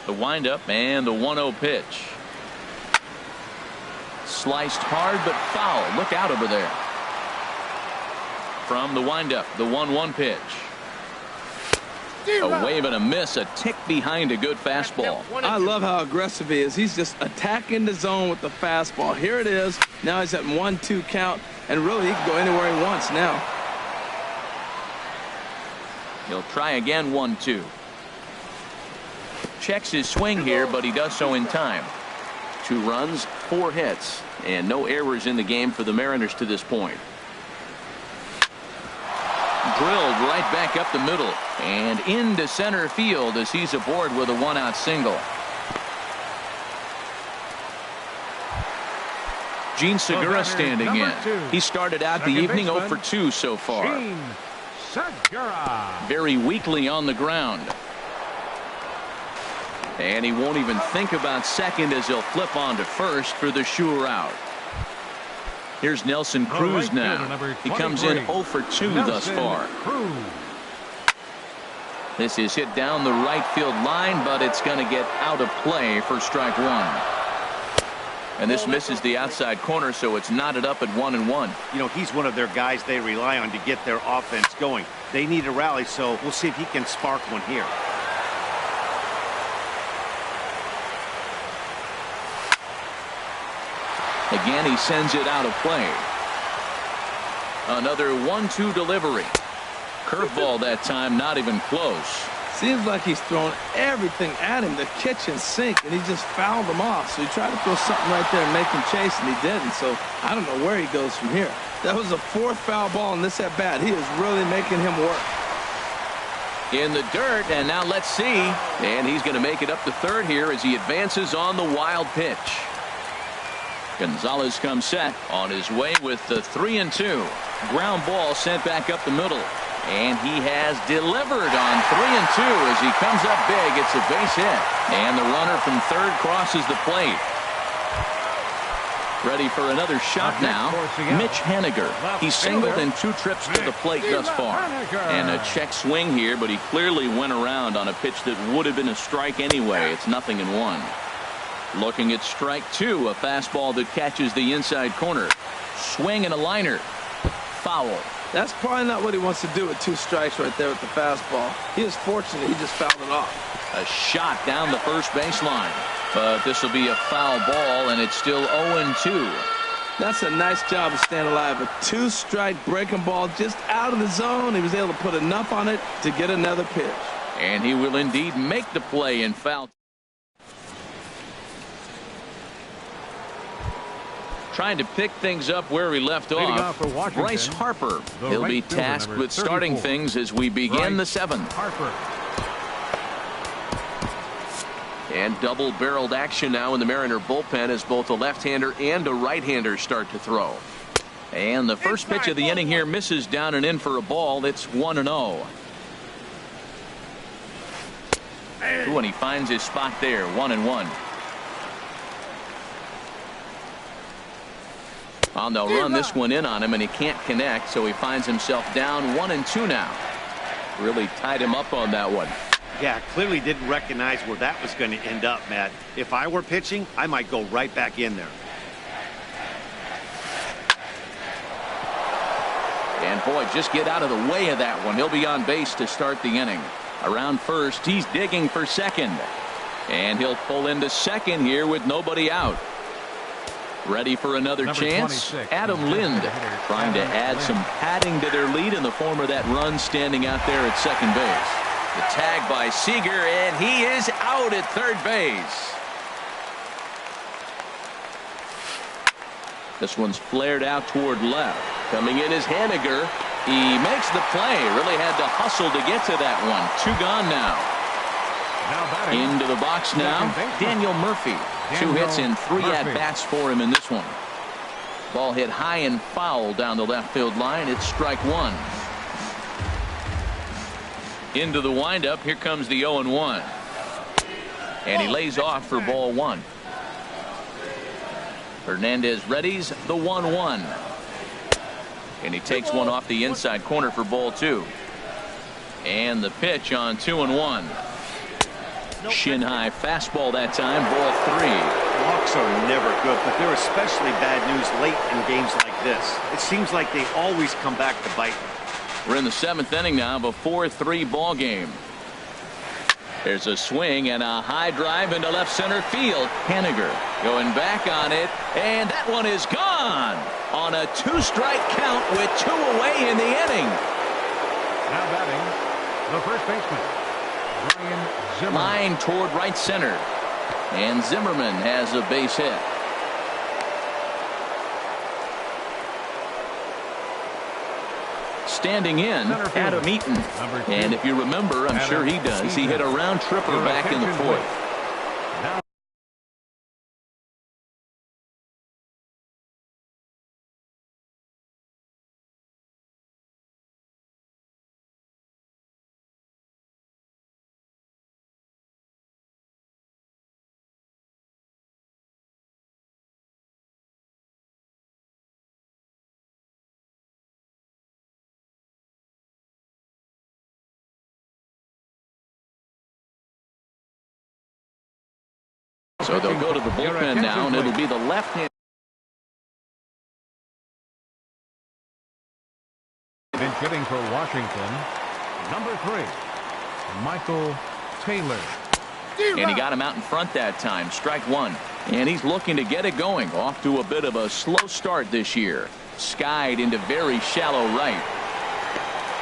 The windup and the 1-0 pitch. Sliced hard but foul. Look out over there. From the windup, the 1-1 pitch. A wave and a miss, a tick behind a good fastball. I love how aggressive he is. He's just attacking the zone with the fastball. Here it is. Now he's at 1-2 count, and really he can go anywhere he wants now. He'll try again, 1-2. Checks his swing here, but he does so in time. 2 runs, 4 hits, and no errors in the game for the Mariners to this point. Drilled right back up the middle and into center field as he's aboard with a 1-out single. Jean Segura standing in. He started out the evening 0-for-2 so far. Segura. Very weakly on the ground. And he won't even think about second as he'll flip on to first for the sure out. Here's Nelson Cruz now. He comes in 0 for 2 thus far. This is hit down the right field line, but it's going to get out of play for strike one. And this misses the outside corner, so it's knotted up at 1-1. You know, he's one of their guys they rely on to get their offense going. They need a rally, so we'll see if he can spark one here. Again, he sends it out of play. Another 1-2 delivery. Curveball that time, not even close. Seems like he's thrown everything at him, the kitchen sink, and he just fouled him off. So he tried to throw something right there and make him chase, and he didn't. So I don't know where he goes from here. That was the 4th foul ball in this at-bat. He is really making him work. In the dirt, and now let's see. And he's going to make it up to third here as he advances on the wild pitch. Gonzalez comes set on his way with the 3-2. Ground ball sent back up the middle. And he has delivered on 3-2 as he comes up big. It's a base hit. And the runner from third crosses the plate. Ready for another shot now. Mitch Haniger. He's singled in 2 trips to the plate thus far. And a check swing here, but he clearly went around on a pitch that would have been a strike anyway. It's 0-1. Looking at strike 2, a fastball that catches the inside corner. Swing and a liner. Foul. That's probably not what he wants to do with 2 strikes right there with the fastball. He is fortunate he just fouled it off. A shot down the first baseline. But this will be a foul ball, and it's still 0-2. That's a nice job of staying alive. A 2-strike breaking ball just out of the zone. He was able to put enough on it to get another pitch. And he will indeed make the play in foul. Trying to pick things up where we left off. Bryce Harper. He'll be tasked with starting things as we begin the 7th. And double-barreled action now in the Mariner bullpen as both a left-hander and a right-hander start to throw. And the first pitch of the inning here misses down and in for a ball. It's 1-0. Ooh, and he finds his spot there. 1-1. Well, they'll run this one in on him, and he can't connect, so he finds himself down 1-2 now. Really tied him up on that one. Yeah, clearly didn't recognize where that was going to end up, Matt. If I were pitching, I might go right back in there. And boy, just get out of the way of that one. He'll be on base to start the inning. Around first, he's digging for second. And he'll pull into second here with nobody out. Ready for another chance. Adam Lind trying to add some padding to their lead in the form of that run standing out there at second base. The tag by Seager, and he is out at third base. This one's flared out toward left. Coming in is Haniger. He makes the play. Really had to hustle to get to that one. 2 gone now. Into the box now, Daniel Murphy. 2 hits and 3 at-bats for him in this one. Ball hit high and foul down the left field line. It's strike 1. Into the windup. Here comes the 0-1. And he lays off for ball 1. Hernandez readies the 1-1. And he takes one off the inside corner for ball 2. And the pitch on 2-1. Shin high fastball that time, ball 3. Walks are never good, but they're especially bad news late in games like this. It seems like they always come back to bite. We're in the 7th inning now of a 4-3 ball game. There's a swing and a high drive into left center field. Haniger going back on it, and that one is gone on a 2-strike count with 2 away in the inning. Now batting, the first baseman, Brian Zimmerman. Line toward right center, and Zimmerman has a base hit. Standing in, Adam Eaton. And if you remember, I'm sure he does, he hit a round tripper back in the 4th. So they'll go to the bullpen now, and it'll be the left-hand. Bench hitting for Washington, number 3, Michael Taylor. And he got him out in front that time. Strike one. And he's looking to get it going. Off to a bit of a slow start this year. Skied into very shallow right.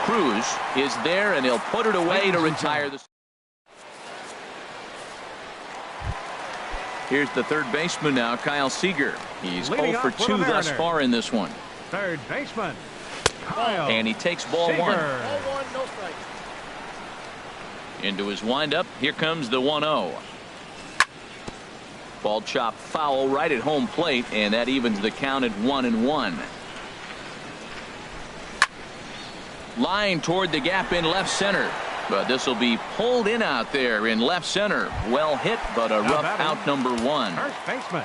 Cruz is there, and he'll put it away to retire the. Here's the third baseman now, Kyle Seager. He's 0 for 2 thus far in this one. Third baseman, Kyle. And he takes ball Seager. one. Ball one, no strike. Into his windup. Here comes the 1-0. Ball chopped foul right at home plate, and that evens the count at 1-1. Line toward the gap in left center. But this will be pulled in out there in left center. Well hit, but a rough out, number 1. First baseman,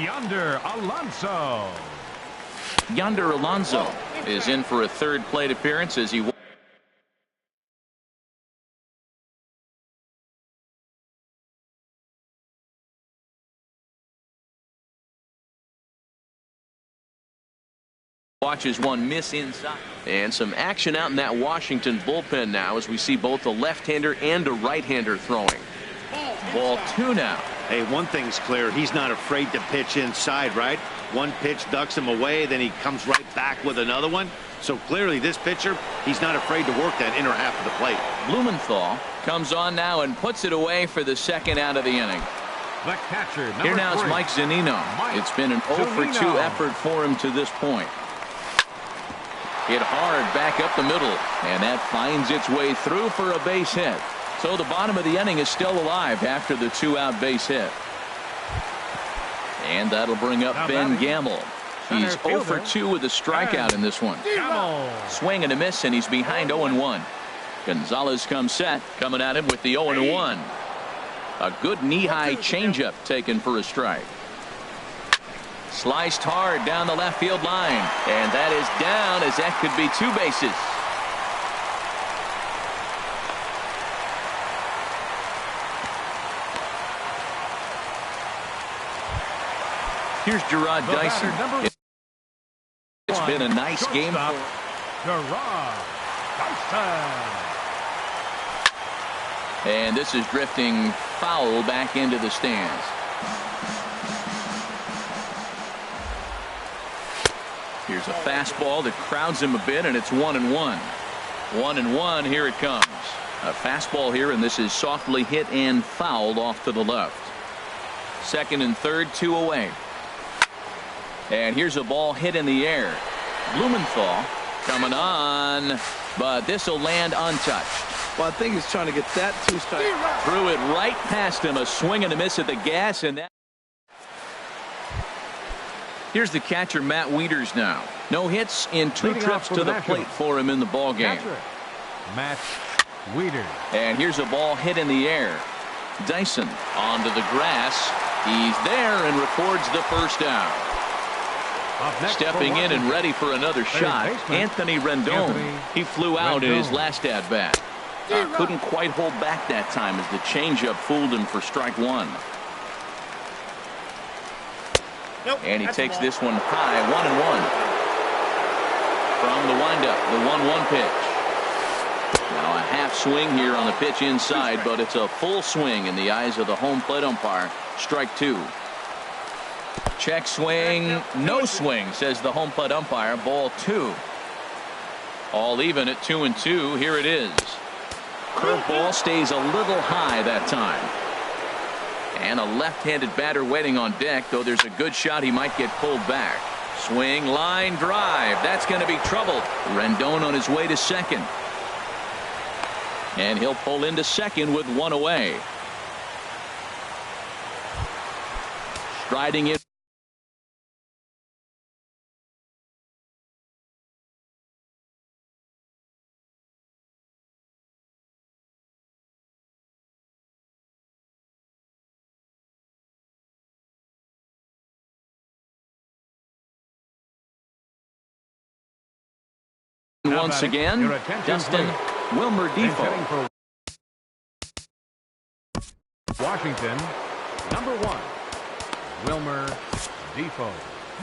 Yonder Alonso. Yonder Alonso is in for a third plate appearance as he. Watches one miss inside. And some action out in that Washington bullpen now as we see both a left-hander and a right-hander throwing. Ball 2 now. Hey, one thing's clear. He's not afraid to pitch inside, right? One pitch ducks him away, then he comes right back with another one. So clearly this pitcher, he's not afraid to work that inner half of the plate. Blumenthal comes on now and puts it away for the second out of the inning. The catcher, Here now is 3, Mike Zunino. It's been an 0 for 2 effort for him to this point. Hit hard back up the middle, and that finds its way through for a base hit. So the bottom of the inning is still alive after the 2-out base hit. And that'll bring up Ben Gamble. He's 0 for 2 with a strikeout in this one. Swing and a miss, and he's behind 0-1. Gonzalez comes set, coming at him with the 0-1. A good knee-high changeup taken for a strike. Sliced hard down the left field line, and that is down as that could be 2 bases. Here's Gerard Dyson. It's been a nice game for Gerard Dyson. And this is drifting foul back into the stands. Here's a fastball that crowds him a bit, and it's 1-1. 1-1, here it comes. A fastball here, and this is softly hit and fouled off to the left. Second and third, 2 away. And here's a ball hit in the air. Blumenthal coming on, but this will land untouched. Well, I think he's trying to get that 2-strike. Threw it right past him, a swing and a miss at the gas, and that. Here's the catcher, Matt Wieters now. No hits in 2 trips to the plate for him in the ball game. Matt Wieters. And here's a ball hit in the air. Dyson onto the grass. He's there and records the first down. Stepping in and ready for another shot, Anthony Rendon. He flew out in his last at-bat. Couldn't quite hold back that time as the changeup fooled him for strike 1. And he takes this one high, 1-1. From the windup, the 1-1 pitch. Now a half swing here on the pitch inside, but it's a full swing in the eyes of the home plate umpire. Strike 2. Check swing, no swing, says the home plate umpire. Ball 2. All even at 2-2. Here it is. Curveball stays a little high that time. And a left-handed batter waiting on deck, though there's a good shot he might get pulled back. Swing, line drive. That's going to be trouble. Rendon on his way to second. And he'll pull into second with 1 away. Striding in. Once again, Dustin Wilmer Defoe. Washington, Number 1, Wilmer Defoe.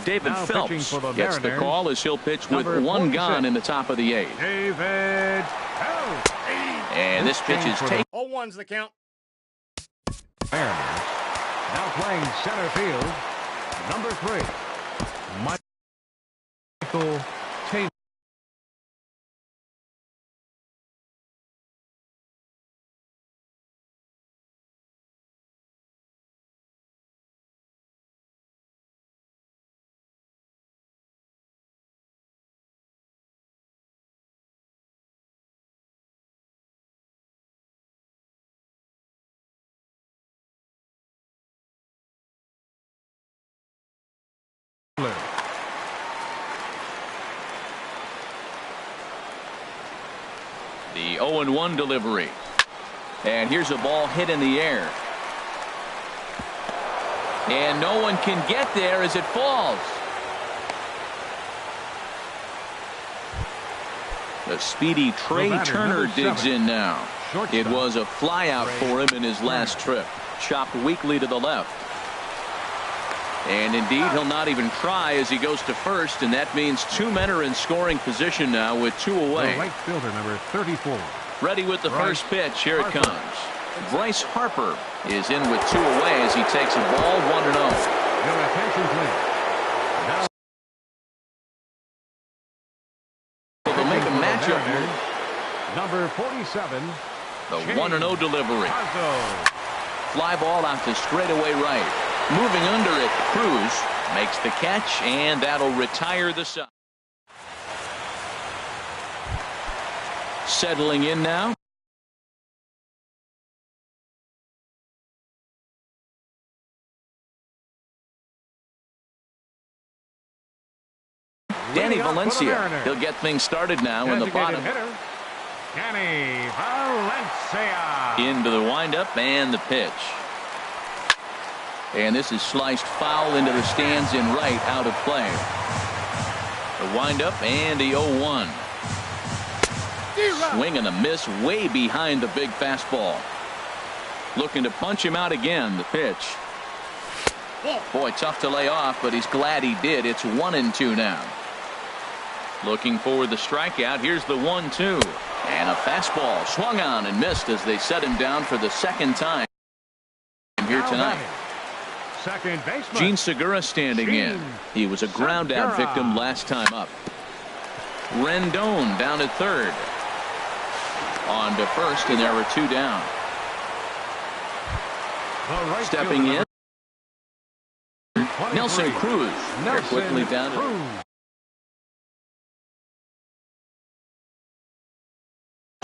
David Now Phelps pitching for the gets the Mariners, call as he'll pitch with number 1 gone 46. in the top of the 8th. David Phelps. And this pitch is taken. 0-1's the count. Mariners now playing center field. Number 3, Michael Taylor. The 0-1 delivery. And here's a ball hit in the air. And no one can get there as it falls. The speedy Trey Turner digs in now. It was a fly out for him in his last trip. Chopped weakly to the left. And indeed, he'll not even try as he goes to first, and that means 2 men are in scoring position now with 2 away. The right fielder, number 34. Ready with the first pitch. Here it comes. Bryce Harper is in with 2 away as he takes a ball 1-0. Your attention, please. Now They'll make a matchup. Number 47. The 1-0 delivery. Fly ball out to straightaway right. Moving under it, Cruz makes the catch, and that'll retire the side. Settling in now. Danny Valencia. He'll get things started now in the bottom. Hitter, Danny Valencia. Into the windup and the pitch. And this is sliced foul into the stands in right, out of play. The windup and the 0-1. Swing and a miss way behind the big fastball. Looking to punch him out again. The pitch. Boy, tough to lay off, but he's glad he did. It's 1-2 now. Looking for the strikeout. Here's the 1-2. And a fastball swung on and missed as they set him down for the second time here tonight. Second baseman. Gene Segura standing in. He was a ground out victim last time up. Rendon down at third. On to first, and there were 2 down. Right Stepping in, 23. Nelson Cruz. They're quickly down to Cruz.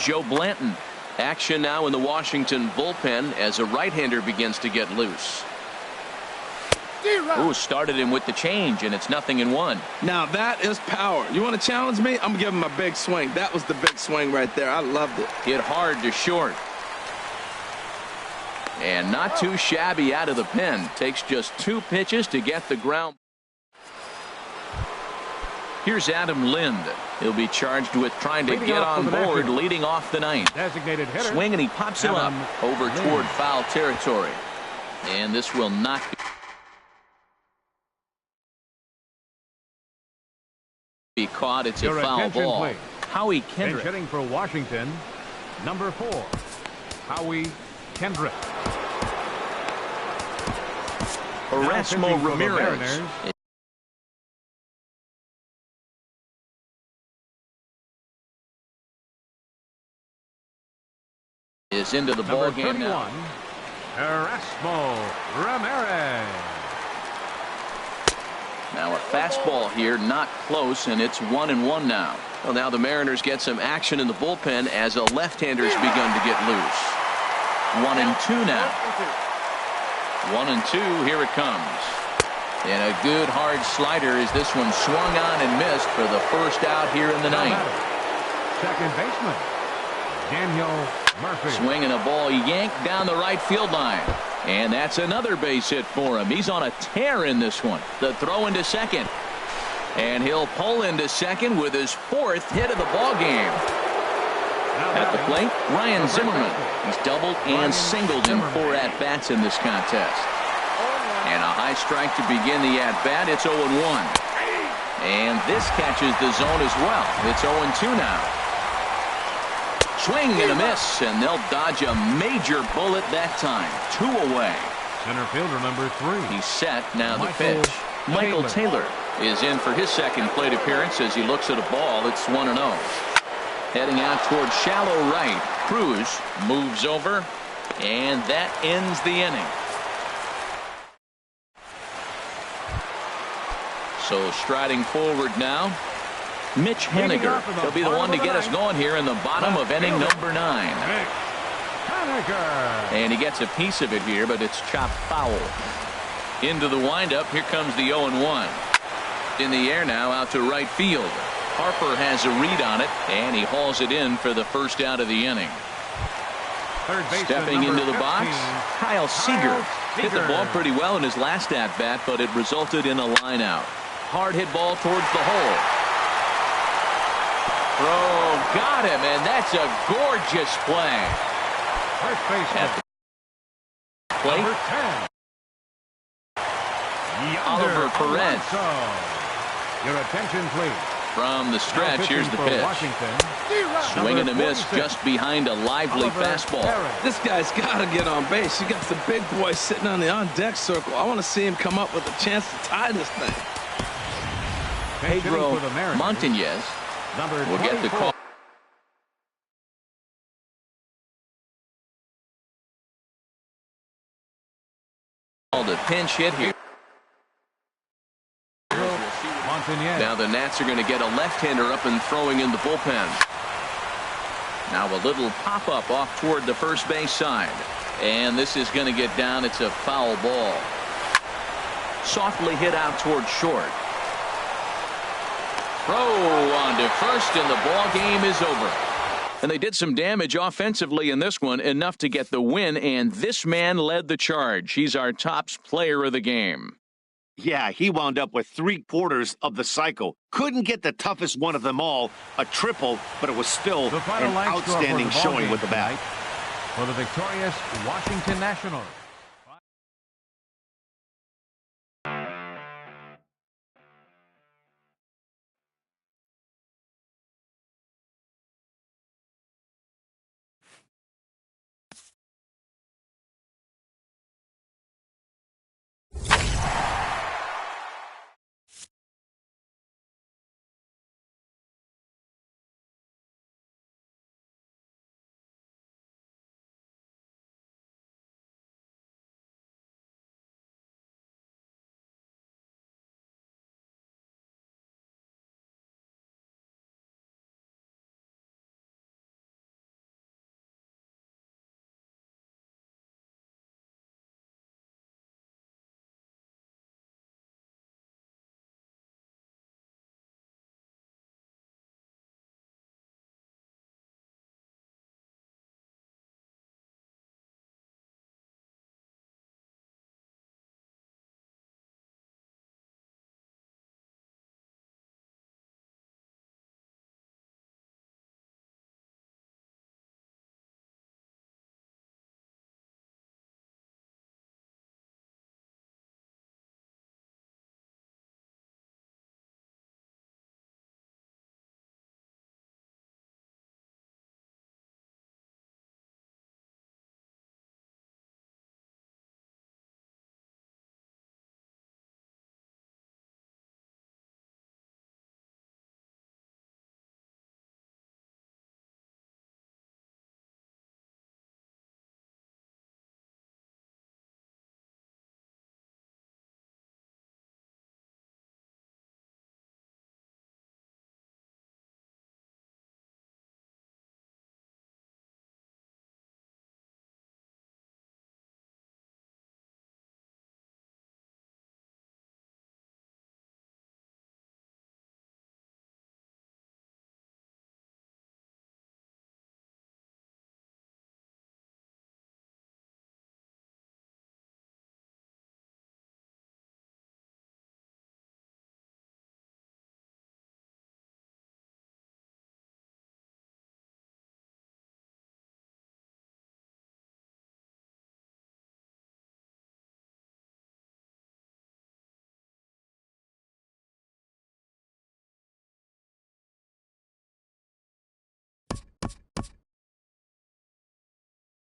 Joe Blanton. Action now in the Washington bullpen as a right-hander begins to get loose. Ooh, started him with the change, and it's 0-1. Now that is power. You want to challenge me? I'm giving him a big swing. That was the big swing right there. I loved it. Hit hard to short. And not too shabby out of the pen. Takes just 2 pitches to get the ground. Here's Adam Lind. He'll be charged with trying to get on board, leading off the ninth. Designated hitter. Swing, and he pops him up over toward foul territory. And this will not be caught. It's a foul ball. Please. Howie Kendrick. Hitting for Washington, number 4, Howie Kendrick. Erasmo Ramirez is into the ball game now. Erasmo Ramirez. Now a fastball here, not close, and it's 1-1 now. Well, now the Mariners get some action in the bullpen as a left-hander's begun to get loose. 1-2 now. 1-2, here it comes. And a good hard slider as this one swung on and missed for the first out here in the ninth. Second baseman, Daniel Murphy. Swinging a ball yanked down the right field line. And that's another base hit for him. He's on a tear in this one. The throw into second. And he'll pull into second with his 4th hit of the ball game. At the plate, Ryan Zimmerman. He's doubled and singled in 4 at-bats in this contest. high strike to begin the at-bat. It's 0-1. And this catches the zone as well. It's 0-2 now. Swing and a miss, and they'll dodge a major bullet that time. 2 away. Center fielder number 3. He's set. Now the pitch. Michael Taylor is in for his second plate appearance as he looks at a ball. It's 1-0. Heading out towards shallow right. Cruz moves over, and that ends the inning. So striding forward now, Mitch Haniger. He'll be the one to get us going here in the bottom of inning number 9. And he gets a piece of it here, but it's chopped foul. Into the windup. Here comes the 0-1. In the air now out to right field. Harper has a read on it, and he hauls it in for the first out of the inning. Stepping into the box, Kyle Seager hit the ball pretty well in his last at-bat, but it resulted in a line out. Hard hit ball towards the hole. Throw got him, and that's a gorgeous play. First baseman. At the plate, Oliver Perez. Your attention, please. From the stretch, here's the pitch. Swing and a miss just behind a lively fastball. This guy's got to get on base. You got the big boy sitting on the on-deck circle. I want to see him come up with a chance to tie this thing. Pedro Montañez will get the call. The pinch hit here. Now the Nats are going to get a left-hander up and throwing in the bullpen. Now a little pop-up off toward the first base side. And this is going to get down. It's a foul ball. Softly hit out toward short. Throw on to first, and the ball game is over. And they did some damage offensively in this one, enough to get the win, and this man led the charge. He's our top player of the game. Yeah, he wound up with 3/4 of the cycle. Couldn't get the toughest one of them all, a triple, but it was still an outstanding showing with the bat. For the victorious Washington Nationals.